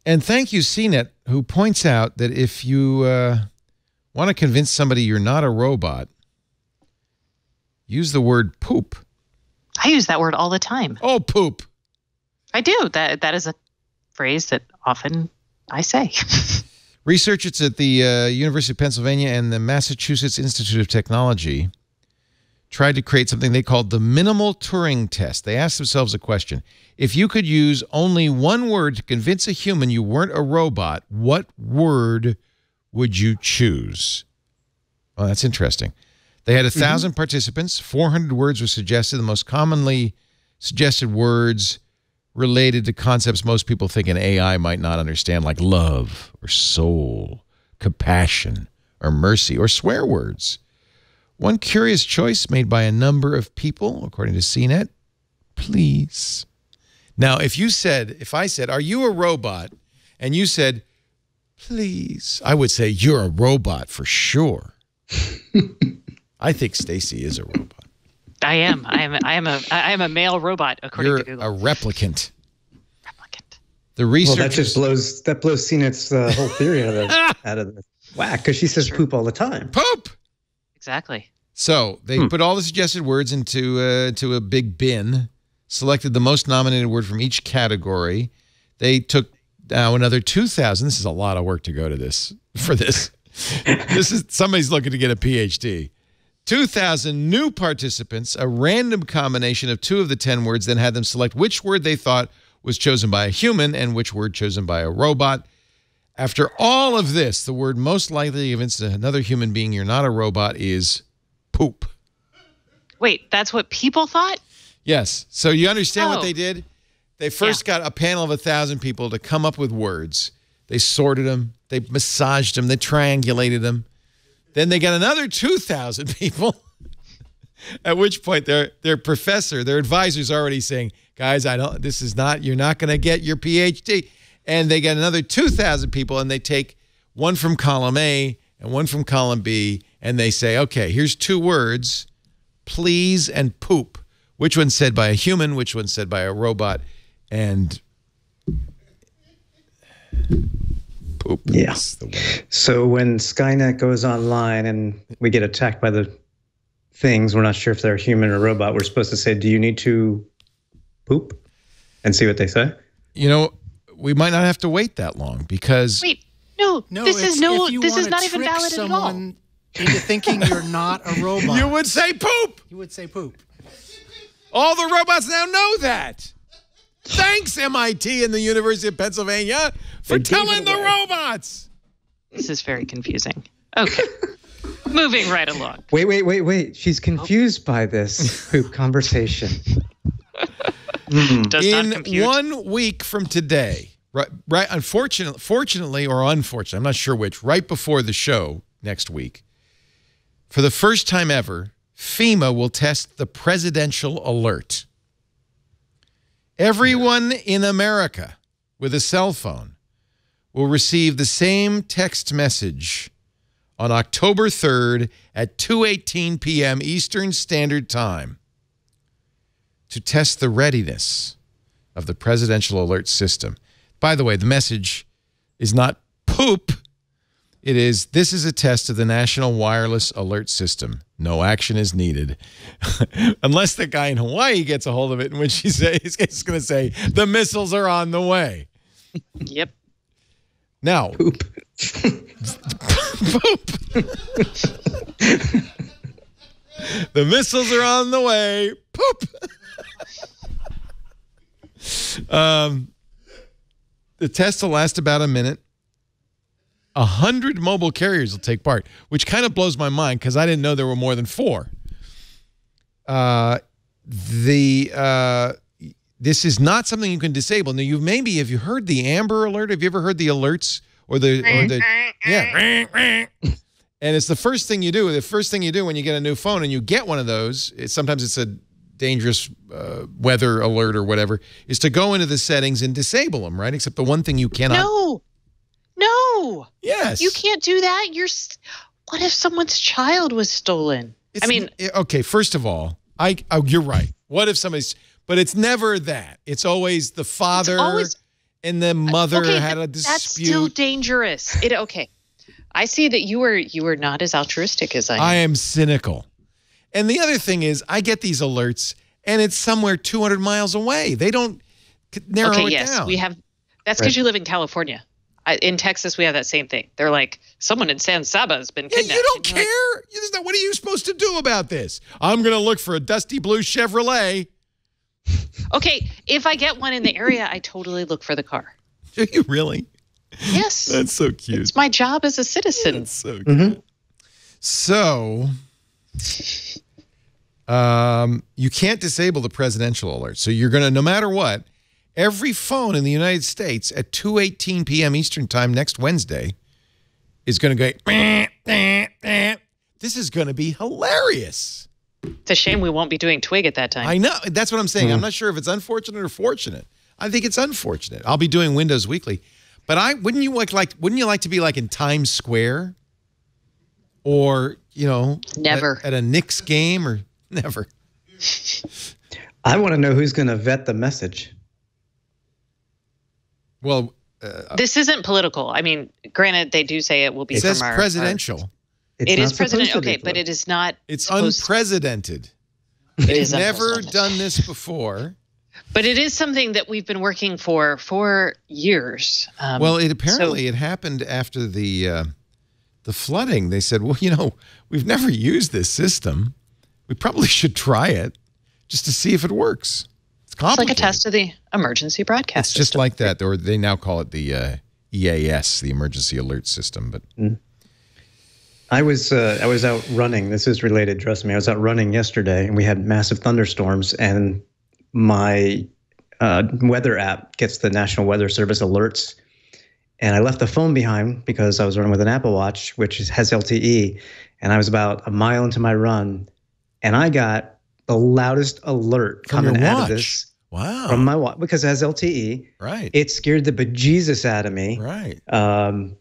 And thank you, CNET, who points out that if you want to convince somebody you're not a robot, use the word poop. I use that word all the time. Oh, poop. I do. That is a phrase that often I say. Researchers at the University of Pennsylvania and the Massachusetts Institute of Technology tried to create something they called the minimal Turing test. They asked themselves a question. If you could use only one word to convince a human you weren't a robot, what word would you choose? Well, that's interesting. They had 1,000 participants. 400 words were suggested. The most commonly suggested words related to concepts most people think an AI might not understand, like love or soul, compassion or mercy, or swear words. One curious choice made by a number of people, according to CNET, please. Now, if I said, are you a robot? And you said, please, I would say you're a robot for sure. I think Stacey is a robot. I am. I am a male robot, according to Google. You're a replicant. The research. Well, that blows CNET's whole theory out of the whack, because she says poop all the time. Poop. Exactly. So they put all the suggested words into a big bin, selected the most nominated word from each category. They took now another 2,000. This is a lot of work to go to this for this. Somebody's looking to get a PhD. 2,000 new participants, a random combination of 2 of the 10 words, then had them select which word they thought was chosen by a human and which word chosen by a robot. After all of this, the word most likely to convince another human being you're not a robot is poop. Wait, that's what people thought? Yes. So you understand what they did? They first got a panel of 1,000 people to come up with words. They sorted them. They massaged them. They triangulated them. Then they got another 2,000 people, at which point their professor, their advisor's already saying, guys, you're not going to get your PhD. And they get another 2,000 people, and they take one from column A and one from column B, and they say, okay, here's 2 words, please and poop. Which one's said by a human, which one's said by a robot, and poop. Yeah. So when Skynet goes online and we get attacked by the things, we're not sure if they're human or robot, we're supposed to say, do you need to poop? And see what they say? You know, we might not have to wait that long because... Wait, this is not even valid at all. Into thinking you're not a robot. You would say poop. You would say poop. All the robots now know that. Thanks, MIT and the University of Pennsylvania, for telling the robots. This is very confusing. Okay. Moving right along. Wait. She's confused by this poop conversation. In 1 week from today, right, fortunately or unfortunately, I'm not sure which, right before the show next week, for the first time ever, FEMA will test the presidential alert. Everyone in America with a cell phone will receive the same text message on October 3rd at 2:18 p.m. Eastern Standard Time to test the readiness of the presidential alert system. By the way, the message is not poop. It is, this is a test of the National Wireless Alert System. No action is needed. Unless the guy in Hawaii gets a hold of it, in which he's going to say, the missiles are on the way. Yep. Now. Poop. Poop. The missiles are on the way. Poop. The test will last about a minute. 100 mobile carriers will take part, which kind of blows my mind because I didn't know there were more than 4. This is not something you can disable. Now, have you heard the Amber Alert? Have you ever heard the alerts or the yeah? And it's the first thing you do. The first thing you do when you get a new phone and you get one of those, sometimes it's a dangerous weather alert or whatever, is to go into the settings and disable them, right? Except the one thing you cannot. No. Yes. You can't do that. What if someone's child was stolen? Okay, first of all, you're right. What if but it's never that. It's always the father and the mother had a dispute. That's still dangerous. Okay. I see that you were not as altruistic as I am. I am cynical. And the other thing is, I get these alerts, and it's somewhere 200 miles away. They don't narrow it down. That's because you live in California. In Texas, we have that same thing. They're like, someone in San Saba has been kidnapped. Yeah, you don't care. What are you supposed to do about this? I'm going to look for a dusty blue Chevrolet. Okay, if I get one in the area, I totally look for the car. Do you really? Yes. That's so cute. It's my job as a citizen. That's so cute. So, you can't disable the presidential alert. So you're going to, no matter what, every phone in the United States at 2:18 p.m. Eastern Time next Wednesday is going to go, this is going to be hilarious. It's a shame we won't be doing Twig at that time. I know. That's what I'm saying. I'm not sure if it's unfortunate or fortunate. I think it's unfortunate. I'll be doing Windows Weekly. But wouldn't you like to be like in Times Square? Or, never at a Knicks game or never. I want to know who's going to vet the message. Well, this isn't political. I mean, granted, they do say it will be. It says presidential. It is presidential. Okay, but it is not. It's unprecedented. They've never done this before. But it is something that we've been working for years. Well, it happened after the flooding. They said, well, we've never used this system. We probably should try it just to see if it works. It's complicated. It's like a test of the emergency broadcast system. Just like that, or they now call it the EAS, the Emergency Alert System. But I was out running. This is related, trust me. I was out running yesterday, and we had massive thunderstorms, and my weather app gets the National Weather Service alerts. And I left the phone behind because I was running with an Apple Watch, which has LTE. And I was about a mile into my run, and I got the loudest alert coming out of this. Wow. From my watch, because it has LTE. Right. It scared the bejesus out of me. Right. And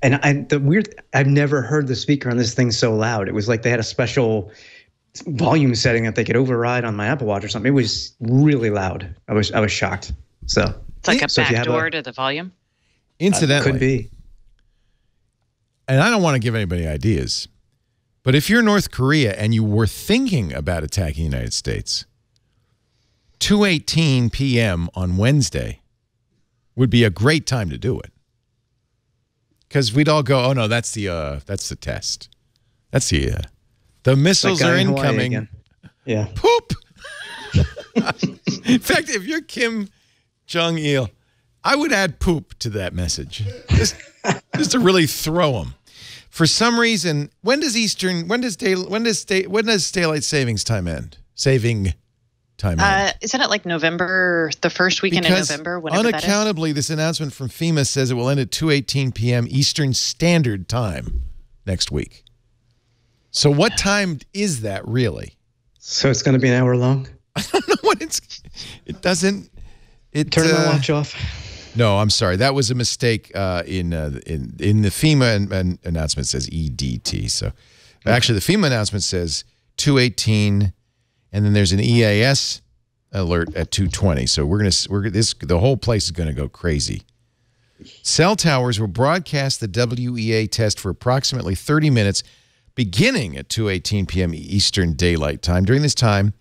I've never heard the speaker on this thing so loud. It was like they had a special volume setting that they could override on my Apple Watch or something. It was really loud. I was shocked. So it's like a back door to the volume. Incidentally, could be. And I don't want to give anybody ideas, but if you're North Korea and you were thinking about attacking the United States, 2:18 p.m. on Wednesday would be a great time to do it. Because we'd all go, oh no, that's the test. That's the missiles are incoming. Yeah. Poop. In fact, if you're Kim Jong-il, I would add poop to that message, just to really throw them. For some reason, when does daylight savings time end? Saving time end. Isn't it like November, the first weekend in November? Unaccountably, this announcement from FEMA says it will end at 2:18 p.m. Eastern Standard Time next week. So what time is that really? So it's going to be an hour long? I don't know what it doesn't. Turn my watch off. No, I'm sorry. That was a mistake in the FEMA announcement. Says EDT. So actually, the FEMA announcement says 2:18, and then there's an EAS alert at 2:20. So the whole place is gonna go crazy. Cell towers will broadcast the WEA test for approximately 30 minutes, beginning at 2:18 p.m. Eastern Daylight Time. During this time,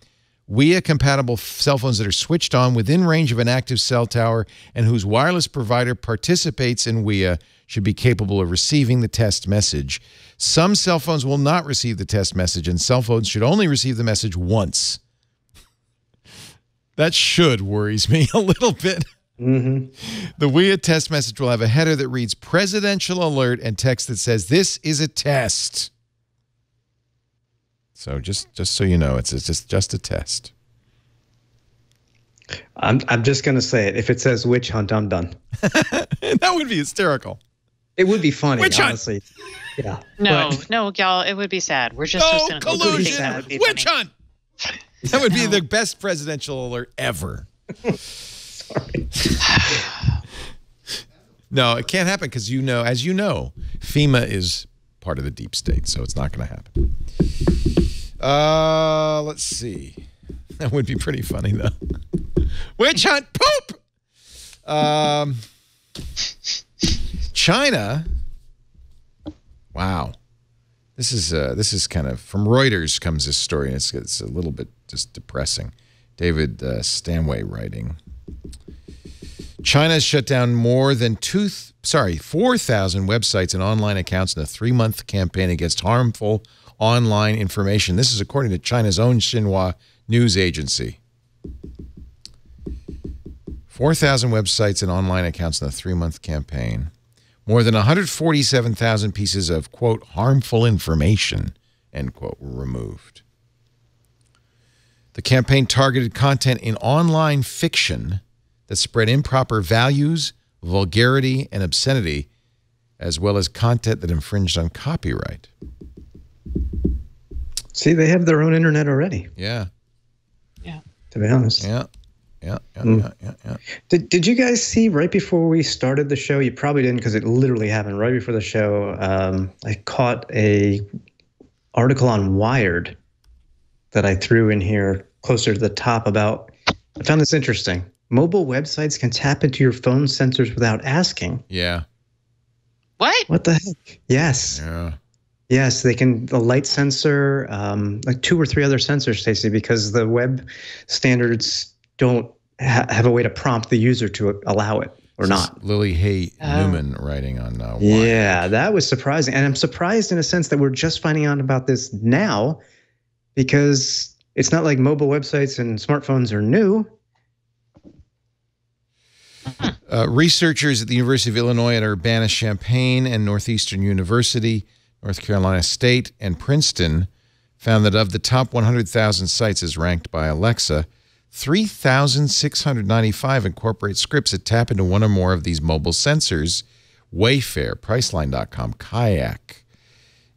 WEA-compatible cell phones that are switched on within range of an active cell tower and whose wireless provider participates in WEA should be capable of receiving the test message. Some cell phones will not receive the test message, and cell phones should only receive the message once. That worries me a little bit. Mm-hmm. The WEA test message will have a header that reads presidential alert and text that says, "This is a test." So just so you know, it's just a test. I'm just going to say it. If it says witch hunt, I'm done. That would be hysterical. It would be funny, witch honestly. Yeah. No, y'all, it would be sad. We're just so cynical. Collusion, witch hunt. That would be the best presidential alert ever. Sorry. No, it can't happen because as you know, FEMA is part of the deep state, so it's not going to happen. Let's see. That would be pretty funny, though. Witch hunt, poop! China. Wow. This is kind of, from Reuters comes this story, and it's a little bit just depressing. David Stanway writing. China has shut down more than 4,000 websites and online accounts in a 3-month campaign against harmful online information. This is according to China's own Xinhua news agency. 4,000 websites and online accounts in a 3-month campaign. More than 147,000 pieces of, quote, harmful information, end quote, were removed. The campaign targeted content in online fiction that spread improper values, vulgarity, and obscenity, as well as content that infringed on copyright. See, they have their own internet already. Yeah. Yeah. To be honest. Yeah. Did you guys see right before we started the show? You probably didn't because it literally happened right before the show. I caught a article on Wired that I threw in here closer to the top about. I found this interesting. Mobile websites can tap into your phone sensors without asking. Yeah. What the heck? Yes. Yeah. Yes, they can. The light sensor, like 2 or 3 other sensors, Stacey, because the web standards don't have a way to prompt the user to allow it or not. Lily Hay Newman writing on Wired. Yeah, that was surprising. And I'm surprised in a sense that we're just finding out about this now because it's not like mobile websites and smartphones are new. Researchers at the University of Illinois at Urbana-Champaign and Northeastern University, North Carolina State, and Princeton found that of the top 100,000 sites as ranked by Alexa, 3,695 incorporate scripts that tap into one or more of these mobile sensors: Wayfair, Priceline.com, Kayak.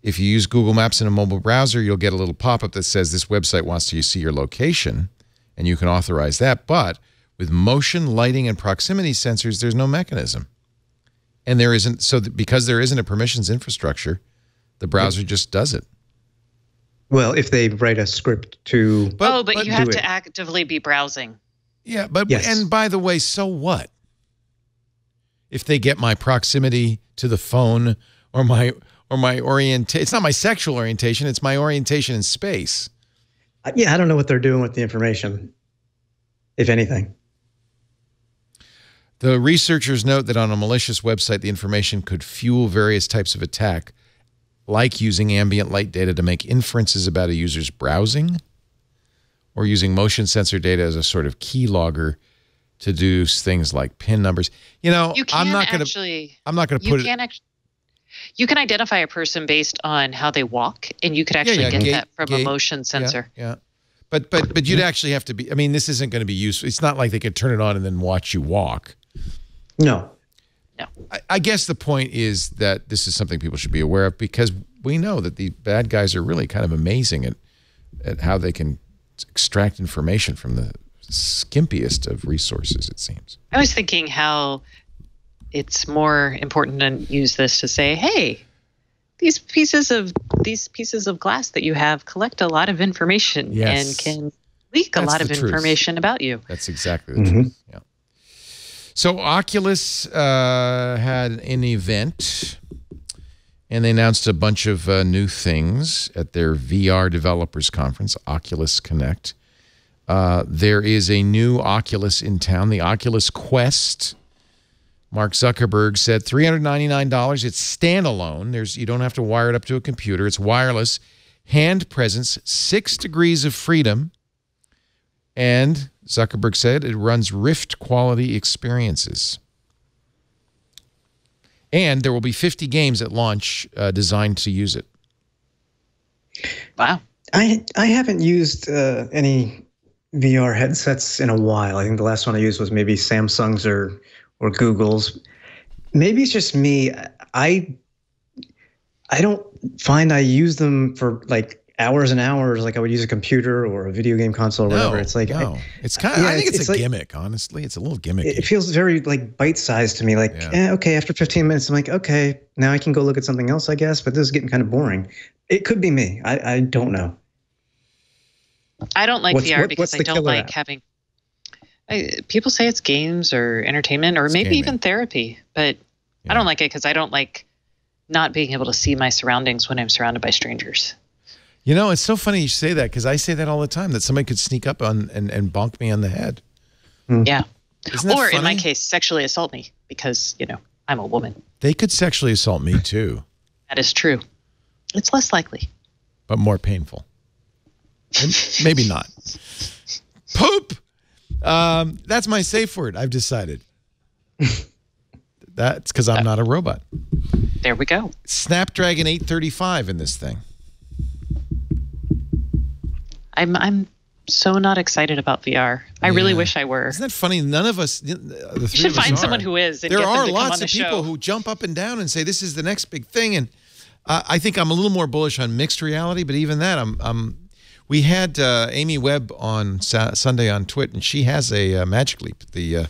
If you use Google Maps in a mobile browser, you'll get a little pop-up that says this website wants to see your location, and you can authorize that. But with motion, lighting, and proximity sensors, there's no mechanism. And there isn't, so because there isn't a permissions infrastructure, the browser just does it. Well, if they write a script to but you have to actively be browsing. Yeah, but yes. And by the way, so what? If they get my proximity to the phone or my orientation, it's not my sexual orientation, it's my orientation in space. Yeah, I don't know what they're doing with the information, if anything. The researchers note that on a malicious website, the information could fuel various types of attack, like using ambient light data to make inferences about a user's browsing, or using motion sensor data as a sort of key-logger to do things like PIN numbers. You know, I'm not going to put it. You can identify a person based on how they walk, and you could actually get that from a motion sensor. Yeah. But you'd actually have to be, I mean, this isn't going to be useful. It's not like they could turn it on and then watch you walk. No. I guess the point is that this is something people should be aware of, because we know that the bad guys are really kind of amazing at how they can extract information from the skimpiest of resources, it seems. I was thinking how it's more important to use this to say, hey, these pieces of glass that you have collect a lot of information and can leak a lot of information about you. That's exactly the truth. Yeah. So Oculus had an event, and they announced a bunch of new things at their VR developers conference, Oculus Connect. There is a new Oculus in town, the Oculus Quest. Mark Zuckerberg said $399. It's standalone. You don't have to wire it up to a computer. It's wireless, hand presence, 6 degrees of freedom, and Zuckerberg said it runs Rift quality experiences. And there will be 50 games at launch designed to use it. Wow. I haven't used any VR headsets in a while. I think the last one I used was maybe Samsung's or Google's. Maybe it's just me. I don't find I use them for like hours and hours like I would use a computer or a video game console or whatever. It's like it's kind of, I think it's a gimmick, honestly. It's a little gimmicky. It feels very like bite-sized to me. Like, okay, after 15 minutes, I'm like, okay, now I can go look at something else, I guess, but this is getting kind of boring. It could be me. I don't know. I don't like VR because I don't like having... people say it's games or entertainment or maybe even therapy, but I don't like it because I don't like not being able to see my surroundings when I'm surrounded by strangers. You know, it's so funny you say that, because I say that all the time, that somebody could sneak up on and bonk me on the head. Yeah. Isn't that funny? In my case, sexually assault me because, you know, I'm a woman. They could sexually assault me too. That is true. It's less likely. But more painful. And maybe not. Poop! That's my safe word, I've decided. That's because I'm not a robot. There we go. Snapdragon 835 in this thing. I'm so not excited about VR. I really wish I were. Isn't that funny? None of us, the three you should of us find someone who is. And there get them are to lots come on the of people show. who jump up and down and say this is the next big thing. And I think I'm a little more bullish on mixed reality, but even that, we had Amy Webb on Sunday on Twit, and she has a Magic Leap, the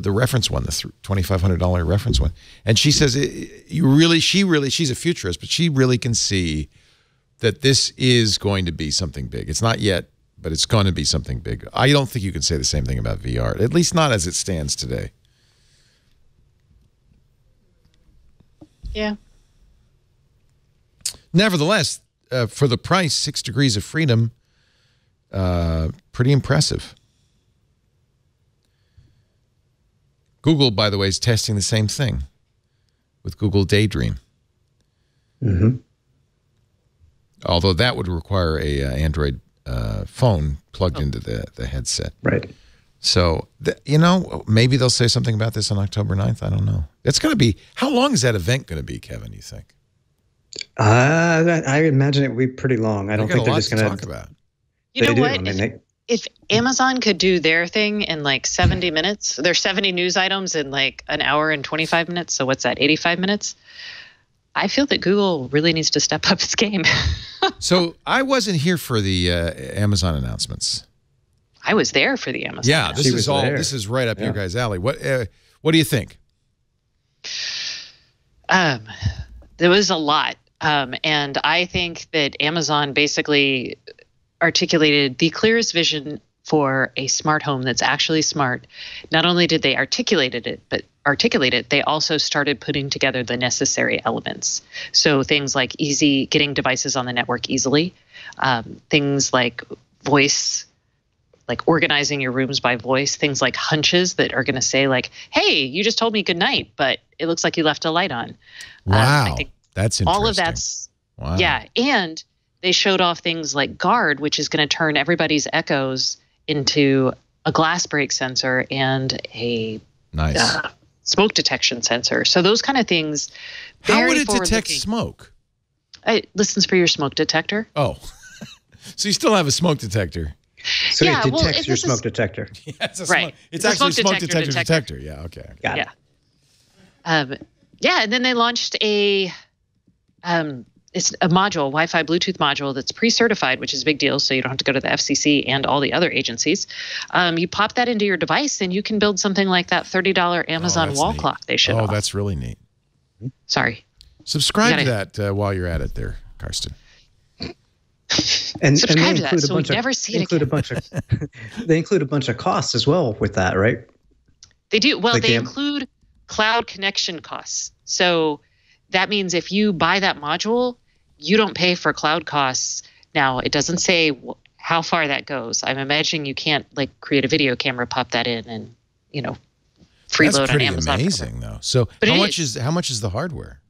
reference one, the $2,500 reference one, and she says she's a futurist, but she really can see that this is going to be something big. It's not yet, but it's going to be something big. I don't think you can say the same thing about VR, at least not as it stands today. Yeah. Nevertheless, for the price, 6 degrees of freedom, pretty impressive. Google, by the way, is testing the same thing with Google Daydream. Mm-hmm. Although that would require a Android phone plugged into the headset. Right. So, you know, maybe they'll say something about this on October 9th. I don't know. It's going to be, how long is that event going to be, Kevin, you think? I imagine it will be pretty long. I don't think they're just going to talk about. You know what? If Amazon could do their thing in like 70 minutes, there's 70 news items in like an hour and 25 minutes. So what's that, 85 minutes? I feel that Google really needs to step up its game. So I wasn't here for the Amazon announcements. I was there for the Amazon. Yeah, this is right up your guys' alley. What do you think? There was a lot. And I think that Amazon basically articulated the clearest vision for a smart home that's actually smart. Not only did they articulate it, they also started putting together the necessary elements. So things like getting devices on the network easily, things like voice, like organizing your rooms by voice, things like hunches that are going to say like, hey, you just told me good night, but it looks like you left a light on. Wow. That's interesting. All of that's, yeah. And they showed off things like Guard, which is going to turn everybody's echoes into a glass break sensor and a smoke detection sensor. So those kind of things. How would it detect smoke? It listens for your smoke detector. Oh, so you still have a smoke detector. So it detects your smoke detector. Yeah, it's actually a smoke detector. Yeah, okay. Got it. Yeah, and then they launched it's a module, Wi-Fi Bluetooth module that's pre-certified, which is a big deal. So you don't have to go to the FCC and all the other agencies. You pop that into your device and you can build something like that $30 Amazon wall clock they showed off. That's really neat. Sorry. Subscribe to that while you're at it there, Karsten. And subscribe they to that so we never see it again. They include a bunch of costs as well with that, right? They do. Well, they include cloud connection costs. So that means if you buy that module, you don't pay for cloud costs. Now, it doesn't say how far that goes. I'm imagining you can't like create a video camera, pop that in, and freeload on Amazon. That's pretty amazing, though. So how much is the hardware?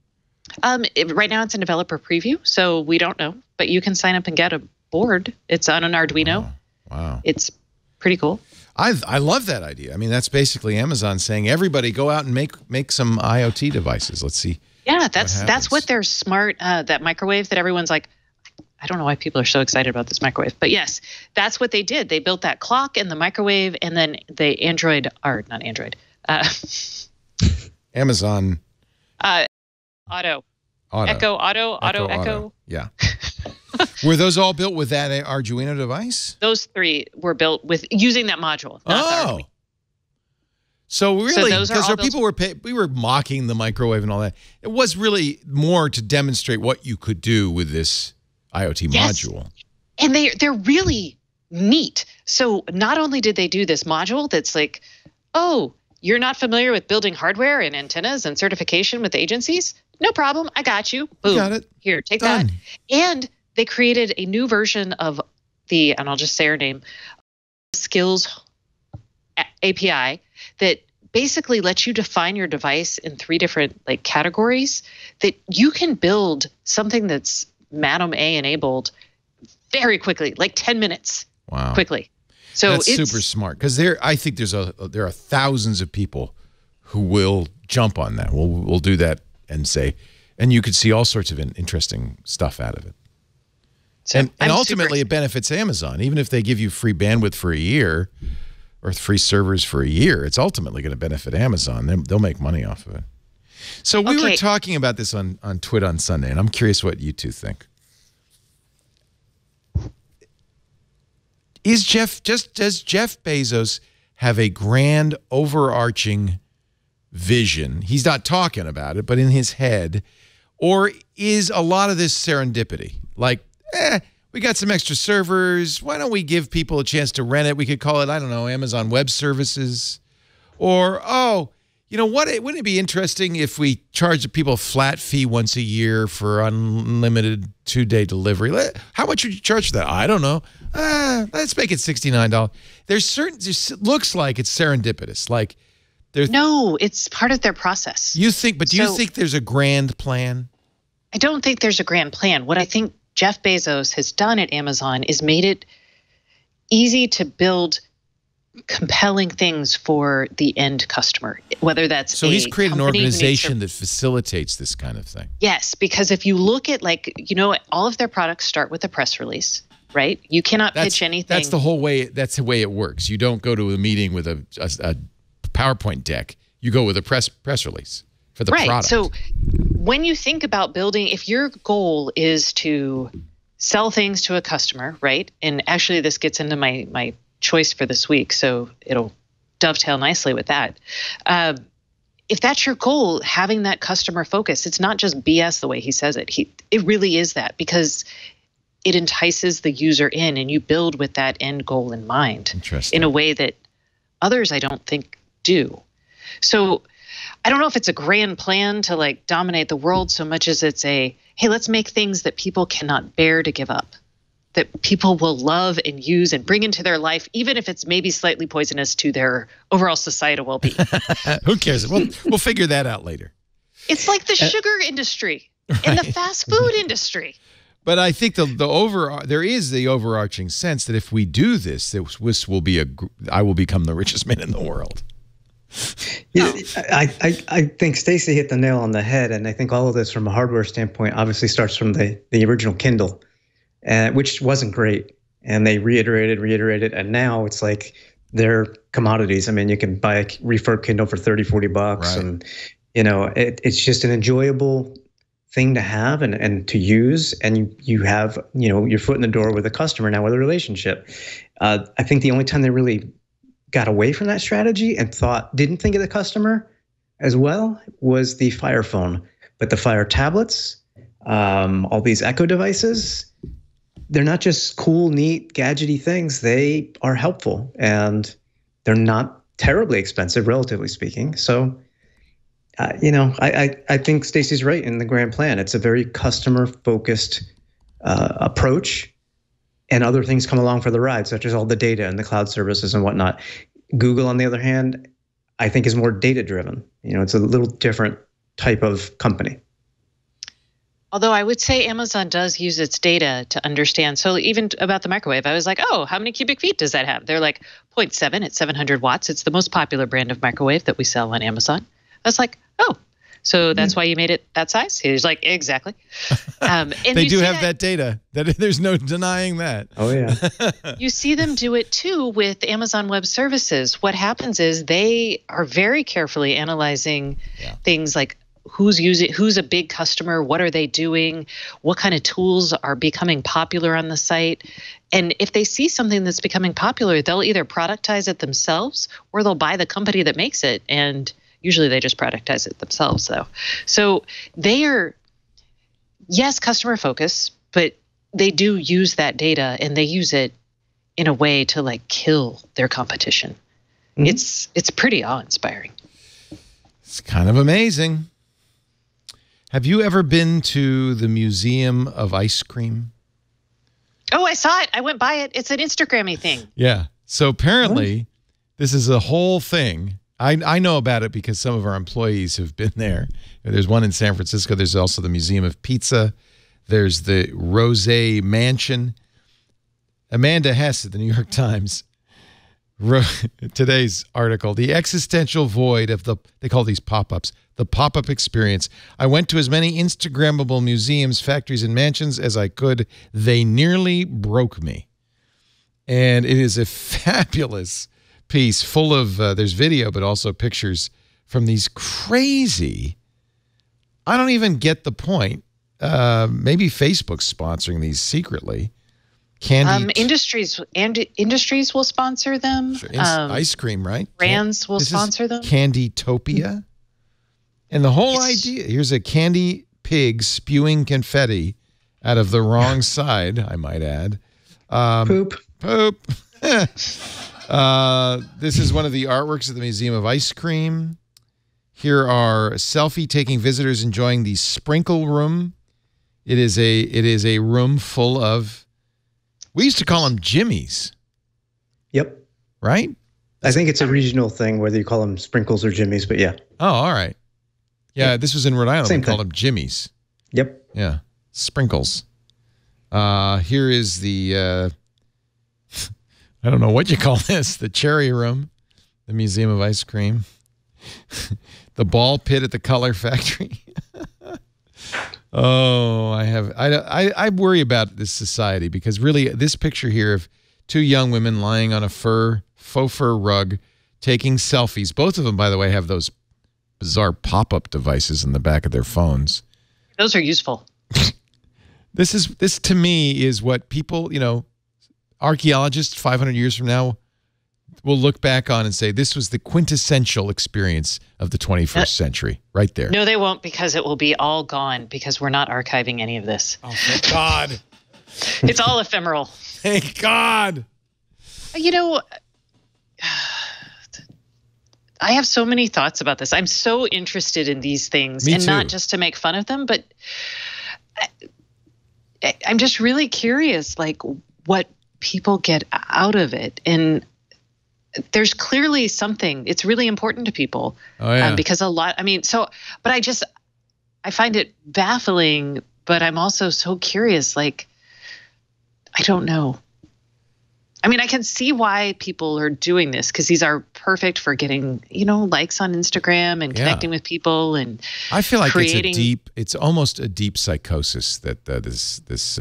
Right now it's in developer preview, so we don't know. But you can sign up and get a board. It's on an Arduino. Oh, wow, it's pretty cool. I love that idea. I mean, that's basically Amazon saying everybody go out and make some IoT devices. Let's see. Yeah, that's what their smart that microwave that everyone's like, I don't know why people are so excited about this microwave, but yes, that's what they did. They built that clock and the microwave, and then the Amazon Auto. Echo. Yeah. Were those all built with that Arduino device? Those three were built with using that module. So really, because we were mocking the microwave and all that. It was really more to demonstrate what you could do with this IoT module. And they're really neat. So not only did they do this module that's like, oh, you're not familiar with building hardware and antennas and certification with agencies? No problem. I got you. Boom. Got it. Here, take Done. that. And they created a new version of and I'll just say her name, Skills API that basically lets you define your device in 3 different categories that you can build something that's Madam A enabled very quickly, like 10 minutes. Wow. Quickly. So that's super smart because I think there are thousands of people who will jump on that. We'll do that and you could see all sorts of interesting stuff out of it. So and ultimately it benefits Amazon. Even if they give you free bandwidth for a year or free servers for a year, it's ultimately going to benefit Amazon. They'll make money off of it. So we were talking about this on Twitter on Sunday, and I'm curious what you two think. Does Jeff Bezos have a grand overarching vision? He's not talking about it, but in his head. Or is a lot of this serendipity? Like, we got some extra servers. Why don't we give people a chance to rent it? We could call it, I don't know, Amazon Web Services. Or, wouldn't it be interesting if we charged people a flat fee once a year for unlimited 2-day delivery? How much would you charge for that? I don't know. Let's make it $69. It looks like it's serendipitous. No, it's part of their process. Do you think there's a grand plan? I don't think there's a grand plan. What I think Jeff Bezos has done at Amazon is made it easy to build compelling things for the end customer, whether that's so he's created an organization that facilitates this kind of thing. Yes, because if you look at all of their products start with a press release, right? You cannot pitch anything. That's the whole way. That's the way it works. You don't go to a meeting with a PowerPoint deck. You go with a press release for the product. So when you think about building, if your goal is to sell things to a customer, right? And actually this gets into my choice for this week, so it'll dovetail nicely with that. If that's your goal, having that customer focus, it's not just BS the way he says it. It really is that, because it entices the user in, and you build with that end goal in mind in a way that others, I don't think, do. So I don't know if it's a grand plan to like dominate the world so much as it's hey, let's make things that people cannot bear to give up, that people will love and use and bring into their life, even if it's maybe slightly poisonous to their overall societal well-being. Who cares? We'll figure that out later. It's like the sugar industry and the fast food industry. But I think there is the overarching sense that if we do this will be I will become the richest man in the world. Yeah, I think Stacey hit the nail on the head, and I think all of this from a hardware standpoint obviously starts from the original Kindle, which wasn't great, and they reiterated, and now it's like they're commodities. I mean, you can buy a refurb Kindle for $30-40, right. And it's just an enjoyable thing to have and to use, and you have your foot in the door with a customer now with a relationship. I think the only time they really got away from that strategy and didn't think of the customer as well was the Fire phone. But the Fire tablets, all these Echo devices, they're not just cool, neat, gadgety things. They are helpful, and they're not terribly expensive, relatively speaking. So, I think Stacey's right in the grand plan. It's a very customer-focused approach. And other things come along for the ride, such as all the data and the cloud services and whatnot. Google, on the other hand, I think is more data-driven. It's a little different type of company. Although I would say Amazon does use its data to understand. So even about the microwave, I was like, oh, how many cubic feet does that have? They're like 0.7 at 700 watts. It's the most popular brand of microwave that we sell on Amazon. I was like, oh. So that's why you made it that size? He was like, exactly. And they do have that data. There's no denying that. Oh, yeah. You see them do it, too, with Amazon Web Services. What happens is they are very carefully analyzing things like who's a big customer, what are they doing, what kind of tools are becoming popular on the site. And if they see something that's becoming popular, they'll either productize it themselves or they'll buy the company that makes it. And usually they just productize it themselves, though. So they are, yes, customer focused, but they do use that data, and they use it in a way to like kill their competition. Mm-hmm. It's pretty awe-inspiring. It's kind of amazing. Have you ever been to the Museum of Ice Cream? Oh, I saw it. I went by it. It's an Instagram-y thing. Yeah. So apparently, this is a whole thing. I know about it because some of our employees have been there. There's one in San Francisco. There's also the Museum of Pizza. There's the Rose Mansion. Amanda Hess at the New York Times wrote today's article, The Existential Void of they call these pop-ups, the pop-up experience. I went to as many Instagrammable museums, factories, and mansions as I could. They nearly broke me. And it is a fabulous piece full of, there's video, but also pictures from these crazy, I don't even get the point. Maybe Facebook's sponsoring these secretly. Industries will sponsor them. Sure. Ice cream, right? Brands will sponsor them. Candytopia. And the whole idea, here's a candy pig spewing confetti out of the wrong side, I might add. Poop. This is one of the artworks of the Museum of Ice Cream. Here are selfie-taking visitors enjoying the sprinkle room. It is a room full of, we used to call them jimmies. Yep. Right? I think it's a regional thing, whether you call them sprinkles or jimmies, but yeah. Oh, all right. Yeah, this was in Rhode Island. Same we called them jimmies. Yep. Yeah, sprinkles. Here is the... I don't know what you call this. The Cherry Room, the Museum of Ice Cream, the ball pit at the Color Factory. Oh, I worry about this society because really this picture here of two young women lying on a faux fur rug taking selfies. Both of them, by the way, have those bizarre pop-up devices in the back of their phones. Those are useful. This to me is what people, archaeologists 500 years from now will look back on and say this was the quintessential experience of the 21st century right there. No, they won't, because it will be all gone because we're not archiving any of this. Oh, thank God. It's all ephemeral. Thank God. I have so many thoughts about this. I'm so interested in these things. Me and too. Not just to make fun of them, but I'm just really curious, like what people get out of it. And there's clearly something, it's really important to people. Oh, yeah. Because but I find it baffling, but I'm also so curious, like, I don't know. I mean, I can see why people are doing this because these are perfect for getting, likes on Instagram and connecting with people. And I feel like it's almost a deep psychosis that this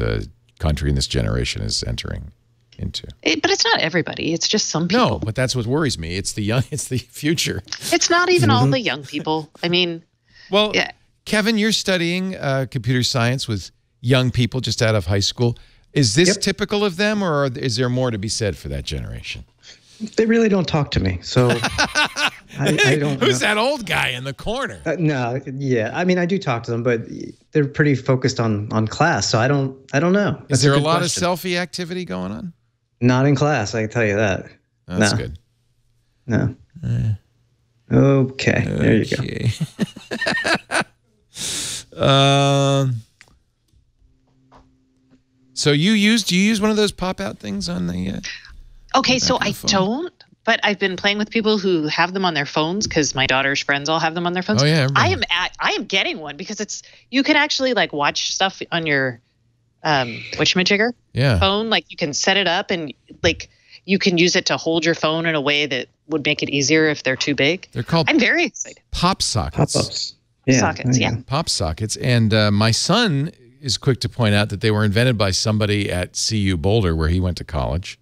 country and this generation is entering into. But it's not everybody. It's just some people. No, but that's what worries me. It's the future. It's not even all the young people. I mean, well, yeah. Kevin, you're studying computer science with young people just out of high school. Is this typical of them, or is there more to be said for that generation? They really don't talk to me, so I don't. Who's that old guy in the corner? No, yeah. I mean, I do talk to them, but they're pretty focused on class, so I don't know. Is there a lot of selfie activity going on? Not in class, I can tell you that. Oh, that's good. No. Okay, there you go. So do you use one of those pop-out things on the okay, so I don't, but I've been playing with people who have them on their phones because my daughter's friends all have them on their phones. Oh, yeah. I am getting one because you can actually like watch stuff on your whatchamajigger phone. Like you can set it up and like you can use it to hold your phone in a way that would make it easier if they're too big. They're called I'm very excited. Pop sockets. Pop-ups. Sockets, yeah. Pop sockets. And my son is quick to point out that they were invented by somebody at CU Boulder where he went to college.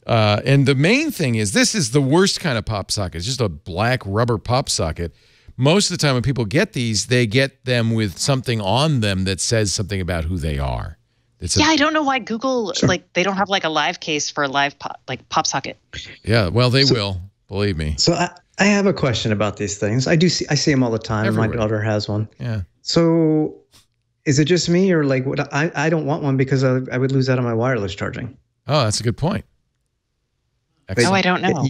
And the main thing is this is the worst kind of pop socket. It's just a black rubber pop socket. Most of the time when people get these, they get them with something on them that says something about who they are. I don't know why Google, like, they don't have like a live case for a live pop socket. Yeah, well, they will. Believe me. So I have a question about these things. I see them all the time. Everywhere. My daughter has one. Yeah. So is it just me or like what? I don't want one because I would lose out on my wireless charging. Oh, that's a good point. Excellent. Oh, I don't know.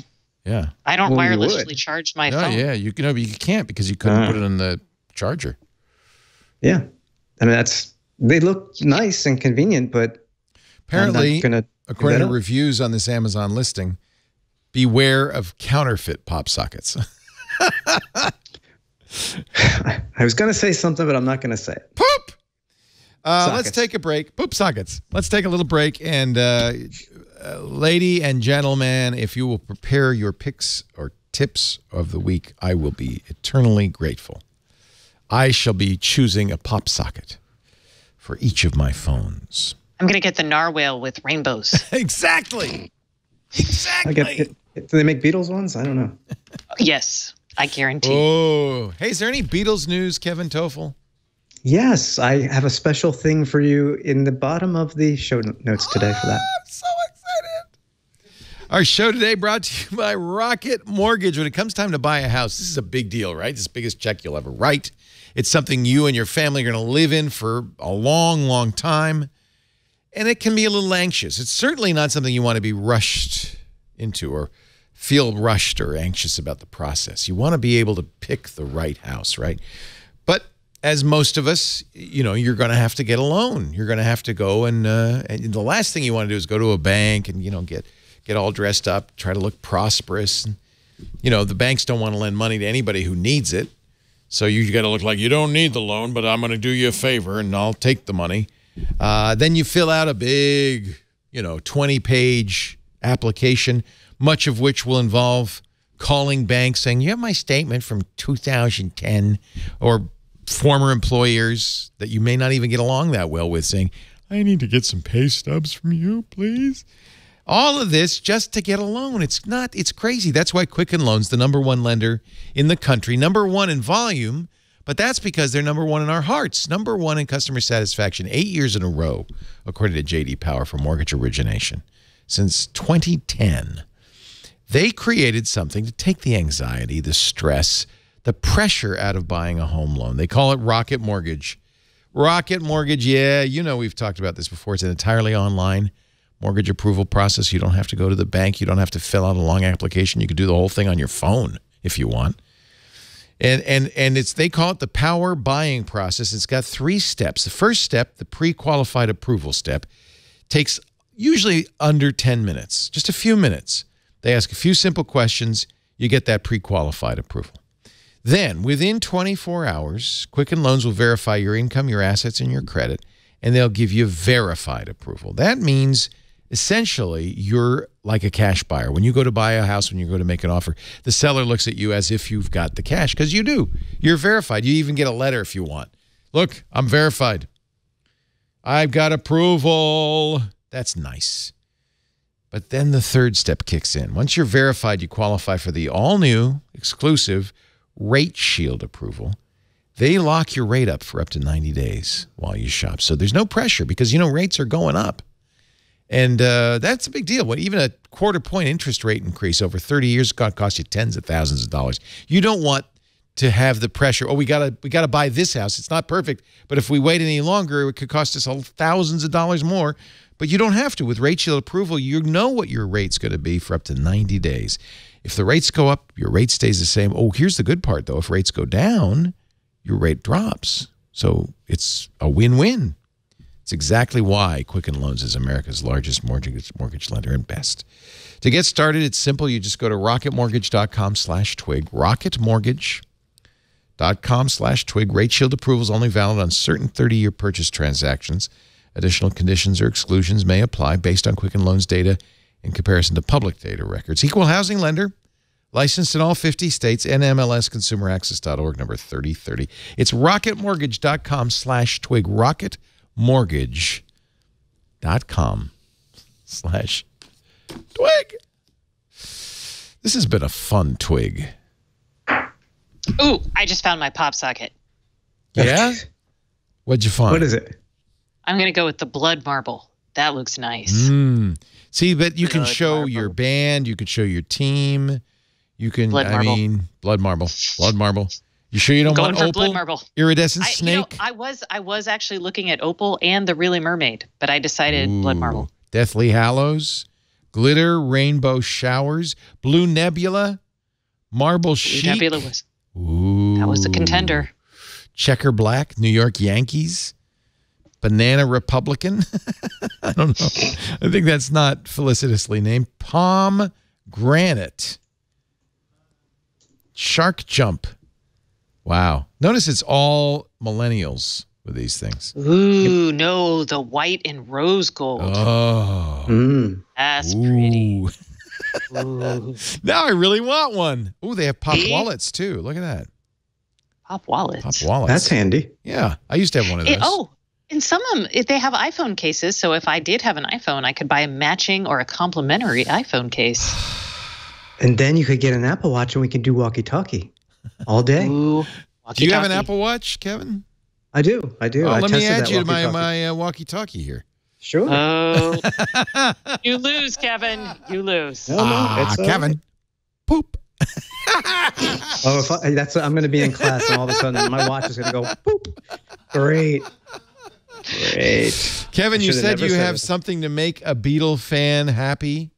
Yeah. I don't wirelessly charge my phone. Yeah, you can't because you couldn't put it on the charger. Yeah. I mean, they look nice and convenient, but apparently, according to reviews on this Amazon listing, beware of counterfeit pop sockets. I was going to say something, but I'm not going to say it. Poop! Let's take a break. Poop sockets. Let's take a little break. And lady and gentleman, if you will prepare your picks or tips of the week, I will be eternally grateful. I shall be choosing a pop socket for each of my phones. I'm going to get the narwhal with rainbows. Exactly. Do they make Beatles ones? I don't know. Yes, I guarantee. Oh, hey, is there any Beatles news, Kevin Tofel? Yes, I have a special thing for you in the bottom of the show notes today for that. I'm so excited. Our show today brought to you by Rocket Mortgage. When it comes time to buy a house, this is a big deal, right? This is the biggest check you'll ever write. It's something you and your family are going to live in for a long, long time. And it can be a little anxious. It's certainly not something you want to be rushed into or feel rushed or anxious about the process. You want to be able to pick the right house, right? But as most of us, you're going to have to get a loan. You're going to have to go and the last thing you want to do is go to a bank and, get all dressed up, try to look prosperous. And, the banks don't want to lend money to anybody who needs it. So you got to look like you don't need the loan, but I'm going to do you a favor and I'll take the money. Then you fill out a big, 20-page application, much of which will involve calling banks saying, you have my statement from 2010, or former employers that you may not even get along that well with saying, I need to get some pay stubs from you, please. All of this just to get a loan. It's crazy. That's why Quicken Loans, the #1 lender in the country, #1 in volume, but that's because they're #1 in our hearts, #1 in customer satisfaction, 8 years in a row, according to J.D. Power for mortgage origination. Since 2010, they created something to take the anxiety, the stress, the pressure out of buying a home loan. They call it Rocket Mortgage. Rocket Mortgage, yeah, you know we've talked about this before. It's an entirely online mortgage approval process. You don't have to go to the bank. You don't have to fill out a long application. You can do the whole thing on your phone if you want. And they call it the Power Buying Process. It's got 3 steps. The first step, the pre-qualified approval step, takes usually under 10 minutes, just a few minutes. They ask a few simple questions. You get that pre-qualified approval. Then, within 24 hours, Quicken Loans will verify your income, your assets, and your credit, and they'll give you verified approval. That means, essentially, you're like a cash buyer. When you go to buy a house, when you go to make an offer, the seller looks at you as if you've got the cash, because you do. You're verified. You even get a letter if you want. Look, I'm verified. I've got approval. That's nice. But then the third step kicks in. Once you're verified, you qualify for the all-new, exclusive Rate Shield approval. They lock your rate up for up to 90 days while you shop. So there's no pressure because, you know, rates are going up. And that's a big deal. Even a quarter-point interest rate increase over 30 years cost you tens of thousands of dollars. You don't want to have the pressure, oh, we gotta buy this house. It's not perfect, but if we wait any longer, it could cost us thousands of dollars more. But you don't have to. With Rate Shield approval, you know what your rate's going to be for up to 90 days. If the rates go up, your rate stays the same. Oh, here's the good part, though. If rates go down, your rate drops. So it's a win-win. It's exactly why Quicken Loans is America's largest mortgage lender and best. To get started, it's simple. You just go to rocketmortgage.com/twig. Rocketmortgage.com/twig. Rate Shield approval is only valid on certain 30-year purchase transactions. Additional conditions or exclusions may apply based on Quicken Loans data in comparison to public data records. Equal housing lender, licensed in all 50 states, NMLSconsumeraccess.org, number 3030. It's rocketmortgage.com/twig, rocketmortgage.com/twig. This has been a fun twig. Ooh, I just found my pop socket. Yeah? What'd you find? What is it? I'm going to go with the blood marble. That looks nice. See, but you can show your band. You could show your team. You can, blood marble. You sure you don't want opal? Blood marble. Iridescent snake? You know, I was actually looking at opal and the Really Mermaid, but I decided blood marble. Deathly Hallows, glitter, rainbow showers, blue nebula, marble chic. Nebula was. That was the contender. Checker black, New York Yankees. Banana Republican. I don't know. I think that's not felicitously named. Pomegranate. Shark Jump. Wow. Notice it's all millennials with these things. Ooh, no, the white and rose gold. Oh. That's pretty. Ooh. Now I really want one. Ooh, they have pop wallets too. Look at that. Pop wallets. Pop wallets. That's handy. Yeah. I used to have one of those. In some of them, they have iPhone cases. So if I did have an iPhone, I could buy a matching or a complimentary iPhone case. And then you could get an Apple Watch and we could do walkie-talkie all day. Ooh, do you have an Apple Watch, Kevin? I do. Oh, let me add you to my walkie-talkie here. Sure. Oh, you lose, Kevin. You lose. No, it's Kevin. Poop. I'm going to be in class and all of a sudden my watch is going to go poop. Great. Kevin, you said you have something to make a Beatle fan happy.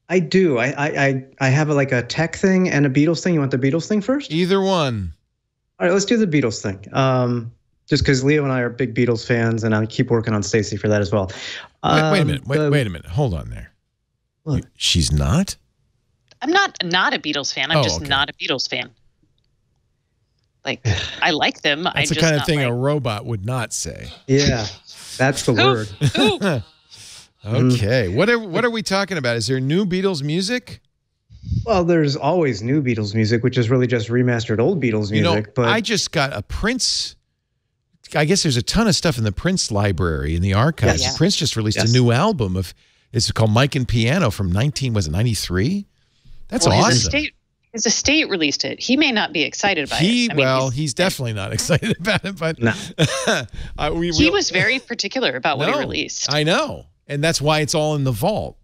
I do. I have like a tech thing and a Beatles thing. You want the Beatles thing first? Either one. All right, let's do the Beatles thing. Just because Leo and I are big Beatles fans, and I keep working on Stacey for that as well. Wait a minute. Wait a minute. Hold on there. What? She's not? I'm not a Beatles fan. I'm just not a Beatles fan. Like, I like them. That's the kind of thing a robot would not say. Yeah, that's the word. Okay. What are we talking about? Is there new Beatles music? Well, there's always new Beatles music, which is really just remastered old Beatles music. But I just got a Prince. I guess there's a ton of stuff in the Prince library in the archives. Yes. Prince just released a new album it's called Mike and Piano from 93? That's awesome. His estate released it. He may not be excited about it. He's definitely not excited about it, but no. He was very particular about what he released. I know. And that's why it's all in the vault.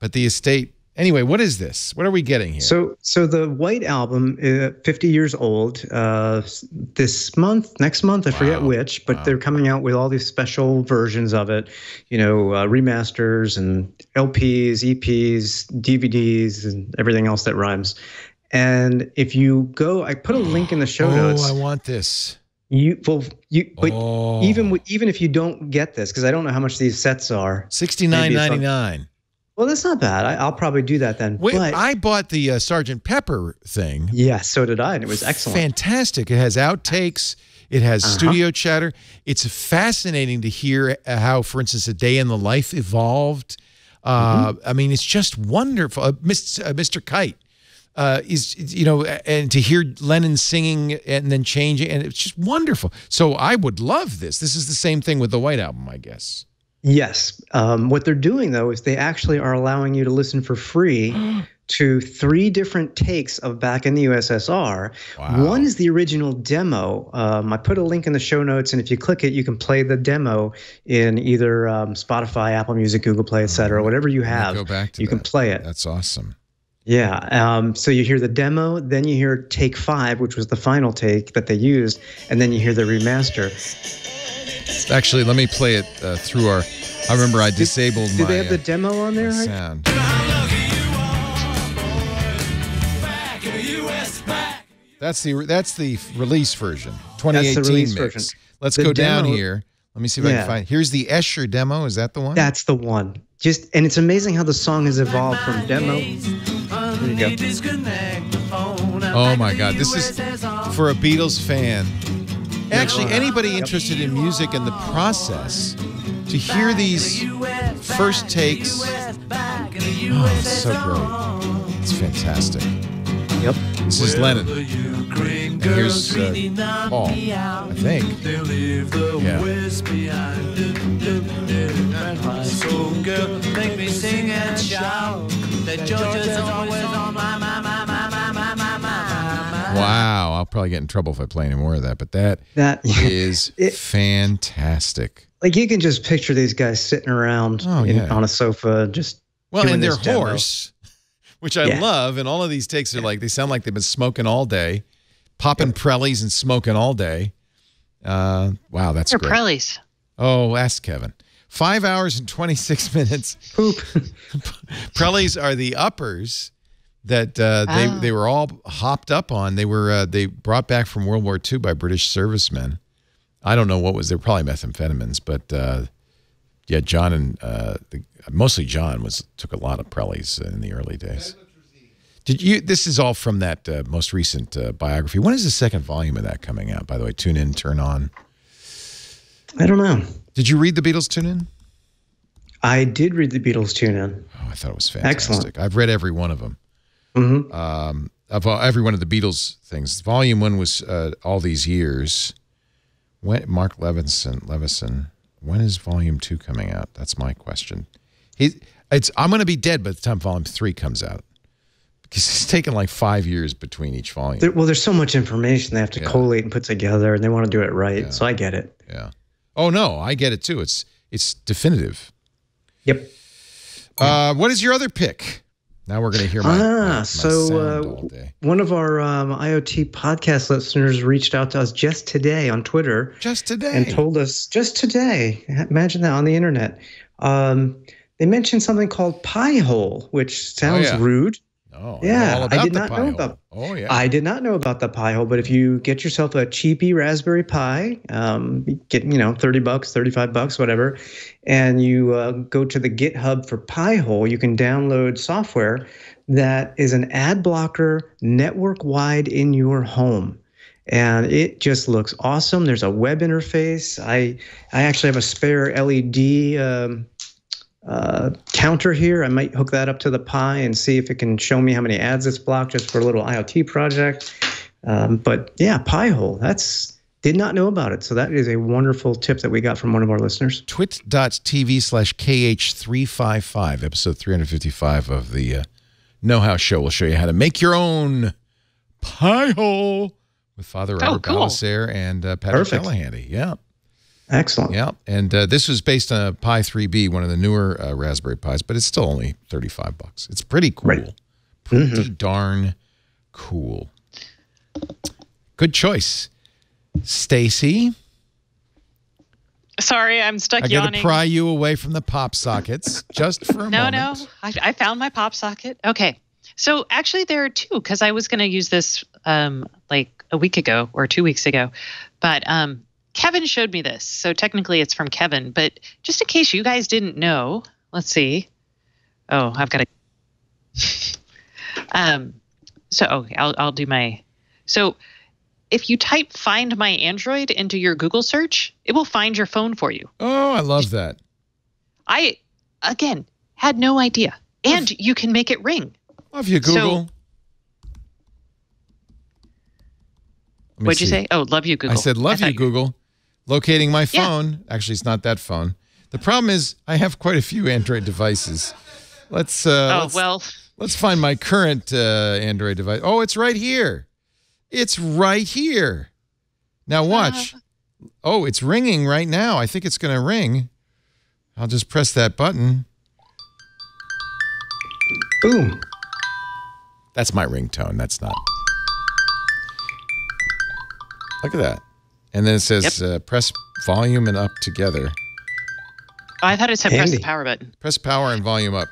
But the estate, anyway, what is this? What are we getting here? So the White Album, 50 years old, next month, I forget which, but they're coming out with all these special versions of it, remasters and LPs, EPs, DVDs, and everything else that rhymes. And if you go, I put a link in the show notes. Oh, I want this. Even if you don't get this, because I don't know how much these sets are. $69.99. Well, that's not bad. I'll probably do that then. Wait, I bought the Sgt. Pepper thing. Yeah, so did I, and it was excellent. Fantastic. It has outtakes. It has studio chatter. It's fascinating to hear how, for instance, A Day in the Life evolved. I mean, it's just wonderful. Mr. Kite. And to hear Lennon singing and then changing, and it's just wonderful. So I would love this. This is the same thing with the White Album, I guess. Yes. What they're doing, though, is they actually are allowing you to listen for free to 3 different takes of Back in the USSR. Wow. One is the original demo. I put a link in the show notes, and if you click it, you can play the demo in either Spotify, Apple Music, Google Play, etc. Whatever you have, go back to you can play it. That's awesome. Yeah. So you hear the demo, then you hear take 5, which was the final take that they used, and then you hear the remaster. Actually, let me play it through our. I remember I disabled my. Do they have the demo on there? Sound. That's the release version. 2018 That's the release mix. version. Let's go down here. Let me see if I can find. Here's the Escher demo. Is that the one? That's the one. And it's amazing how the song has evolved from demo. There you go. Oh my God! This is for a Beatles fan. Actually, anybody interested in music and the process, to hear these first takes, it's so great. It's fantastic. Yep. This is Lennon. And here's Paul, I think. Yeah. Wow, I'll probably get in trouble if I play any more of that, but that is fantastic. Like, you can just picture these guys sitting around on a sofa, just and their horse, which I love, and all of these takes are like, they sound like they've been smoking all day, popping Prellies and smoking all day. Wow, that's great. They're Prellies. Oh, ask Kevin. 5 hours and 26 minutes. Poop. Prellies are the uppers that they were all hopped up on. They brought back from World War II by British servicemen. I don't know what was. They were probably methamphetamines, but John and mostly John took a lot of Prellies in the early days. This is all from that most recent biography. When is the second volume of that coming out? By the way, Tune In, Turn On. I don't know. Did you read the Beatles Tune In? I did read the Beatles Tune In. Oh, I thought it was fantastic. Excellent. I've read every one of them. Of every one of the Beatles things. Volume 1 was all these years. Mark Levison. When is Volume 2 coming out? That's my question. I'm going to be dead by the time Volume 3 comes out, because it's taken like 5 years between each volume. There's so much information they have to collate and put together, and they want to do it right. So I get it. Yeah. Oh no, I get it too. It's definitive. Yep. What is your other pick? Now we're going to hear my sound all day. One of our IoT podcast listeners reached out to us just today on Twitter. Just today. And told us, just today, imagine that, on the internet. They mentioned something called Pi-hole, which sounds rude. Oh, yeah, I did not know about. Oh yeah, I did not know about the Pi-hole. But if you get yourself a cheapy Raspberry Pi, get $30, $35, whatever, and you go to the GitHub for Pi-hole, you can download software that is an ad blocker network wide in your home. And it just looks awesome. There's a web interface. I actually have a spare LED counter here. I might hook that up to the Pi and see if it can show me how many ads it's blocked just for a little IoT project. But yeah, Pi-hole, did not know about it. So that is a wonderful tip that we got from one of our listeners. Twit.tv/KH355, episode 355 of the Know-How Show. We'll show you how to make your own Pi-hole with Father Robert Balasair and Patrick Delahanty. Yeah. Excellent. Yeah, and this was based on a Pi 3B, one of the newer Raspberry Pis, but it's still only $35. It's pretty cool. Right. Pretty darn cool. Good choice. Stacey? Sorry, I'm stuck yawning. I got to pry you away from the pop sockets just for a moment. No, I found my pop socket. Okay. So actually there are two, because I was going to use this like a week ago or 2 weeks ago. But Kevin showed me this. So technically it's from Kevin. But just in case you guys didn't know, let's see. Oh, I've got to... So okay, I'll do my... So if you type "Find My Android" into your Google search, it will find your phone for you. Oh, I love that. I, again, had no idea. And you can make it ring. Love you, Google. What'd you say? Oh, love you, Google. I said, love you, Google. Locating my phone. Yeah. Actually, it's not that phone. The problem is I have quite a few Android devices. Let's find my current Android device. Oh, it's right here. It's right here. Now watch. Oh, it's ringing right now. I think it's going to ring. I'll just press that button. Boom. That's my ringtone. That's not. Look at that. And then it says press volume and up together. Oh, I thought it said press the power button. Press power and volume up.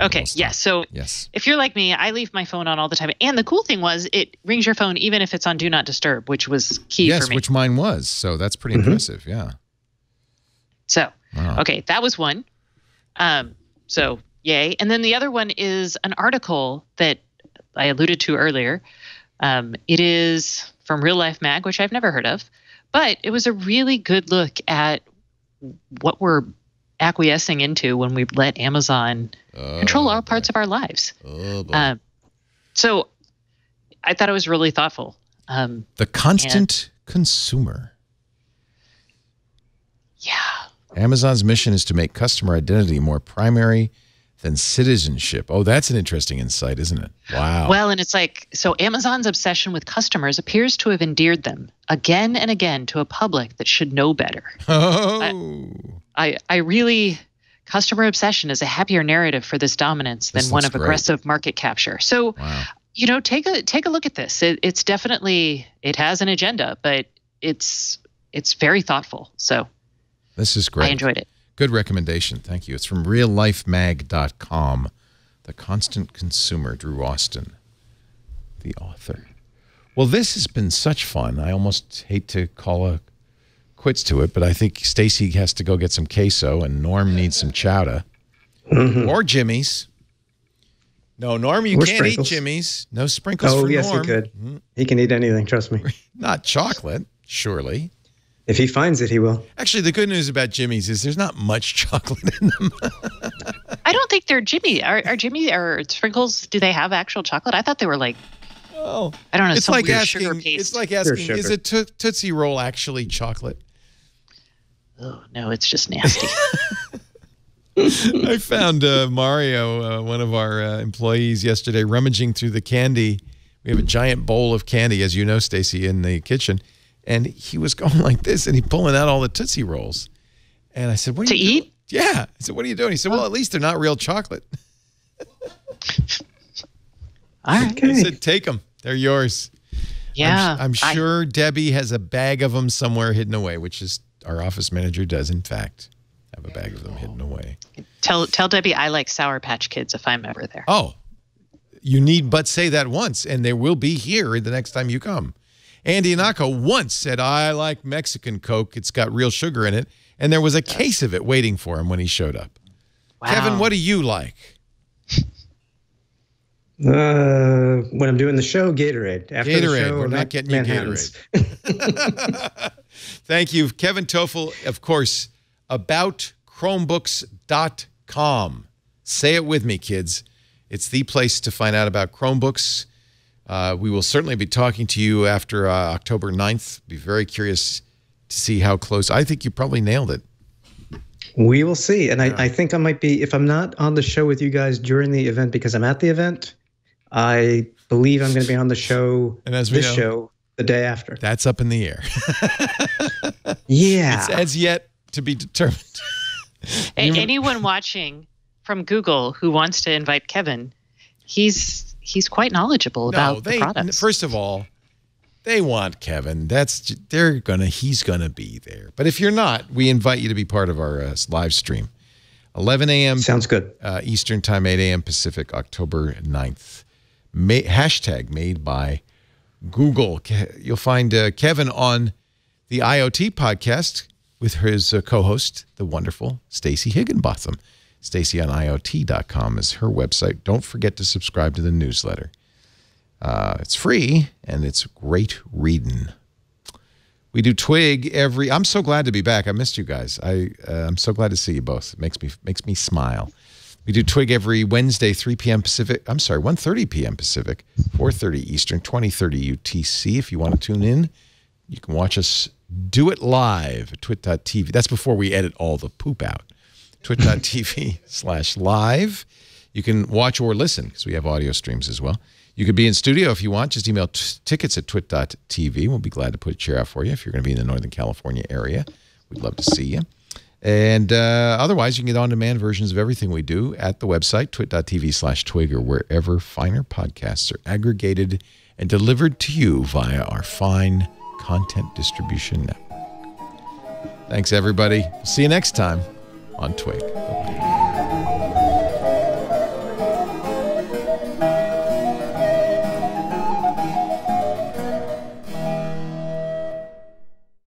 Okay, yes. So if you're like me, I leave my phone on all the time. And the cool thing was it rings your phone even if it's on Do Not Disturb, which was key for me. Yes, which mine was. So that's pretty impressive, yeah. So, okay, that was one. So, yay. And then the other one is an article that I alluded to earlier. It is from Real Life Mag, which I've never heard of. But it was a really good look at what we're acquiescing into when we let Amazon control all parts of our lives. So I thought it was really thoughtful. The constant consumer. Yeah. Amazon's mission is to make customer identity more primary than citizenship. Oh, that's an interesting insight, isn't it? Wow. Well, and it's like, so Amazon's obsession with customers appears to have endeared them again and again to a public that should know better. Oh. I really, customer obsession is a happier narrative for this dominance than one of aggressive market capture. So, you know, take a look at this. It's definitely, it has an agenda, but it's very thoughtful. So this is great. I enjoyed it. Good recommendation. Thank you. It's from reallifemag.com. The Constant Consumer, Drew Austin, the author. Well, this has been such fun. I almost hate to call quits to it, but I think Stacey has to go get some queso and Norm needs some chowder. Or Jimmy's. No, Norm, you can't eat Jimmy's. No sprinkles for Norm. Oh, yes, he could. He can eat anything, trust me. Not chocolate, surely. If he finds it, he will. Actually, the good news about Jimmy's is there's not much chocolate in them. I don't think they're Jimmy. Are Jimmy or sprinkles, do they have actual chocolate? I thought they were like, I don't know, it's some like weird asking, sugar paste. It's like asking, is a Tootsie Roll actually chocolate? Oh, no, it's just nasty. I found Mario, one of our employees yesterday, rummaging through the candy. We have a giant bowl of candy, as you know, Stacey, in the kitchen. And he was going like this, and he's pulling out all the Tootsie Rolls. And I said, what are you doing? Yeah. I said, what are you doing? He said, well, at least they're not real chocolate. All right. I said, take them. They're yours. Yeah. I'm sure Debbie has a bag of them somewhere hidden away, which is our office manager does, in fact, have a bag of them hidden away. Tell Debbie I like Sour Patch Kids if I'm ever there. Oh, you need but say that once, and they will be here the next time you come. Andy Anako once said, I like Mexican Coke. It's got real sugar in it. And there was a case of it waiting for him when he showed up. Wow. Kevin, what do you like? When I'm doing the show, Gatorade. After Gatorade. The show, we're not getting you Gatorade. Thank you. Kevin Tofel, of course, about Chromebooks.com. Say it with me, kids. It's the place to find out about Chromebooks. We will certainly be talking to you after October 9th. Be very curious to see how close. I think you probably nailed it. We will see. And I think I might be, if I'm not on the show with you guys during the event because I'm at the event, I believe I'm going to be on the show, and as we know, show the day after. That's up in the air. Yeah. It's as yet to be determined. Anyone watching from Google who wants to invite Kevin, he's quite knowledgeable about the products. First of all, they want Kevin. He's gonna be there. But if you're not, we invite you to be part of our live stream. 11 a.m. Sounds good. Eastern Time, 8 a.m. Pacific, October 9th. Hashtag made by Google. You'll find Kevin on the IoT podcast with his co-host, the wonderful Stacey Higginbotham. Stacey on IoT.com is her website. Don't forget to subscribe to the newsletter. It's free, and it's great reading. We do Twig I'm so glad to be back. I missed you guys. I'm so glad to see you both. It makes me smile. We do Twig every Wednesday, 3 p.m. Pacific. I'm sorry, 1:30 p.m. Pacific, 4:30 Eastern, 20:30 UTC. If you want to tune in, you can watch us do it live at twit.tv. That's before we edit all the poop out. twit.tv/live. You can watch or listen because we have audio streams as well. You could be in studio if you want. Just email tickets at twit.tv. We'll be glad to put a chair out for you if you're going to be in the Northern California area. We'd love to see you. And otherwise, you can get on-demand versions of everything we do at the website, twit.tv/twig, or wherever finer podcasts are aggregated and delivered to you via our fine content distribution network. Thanks, everybody. We'll see you next time on Twig. Bye-bye.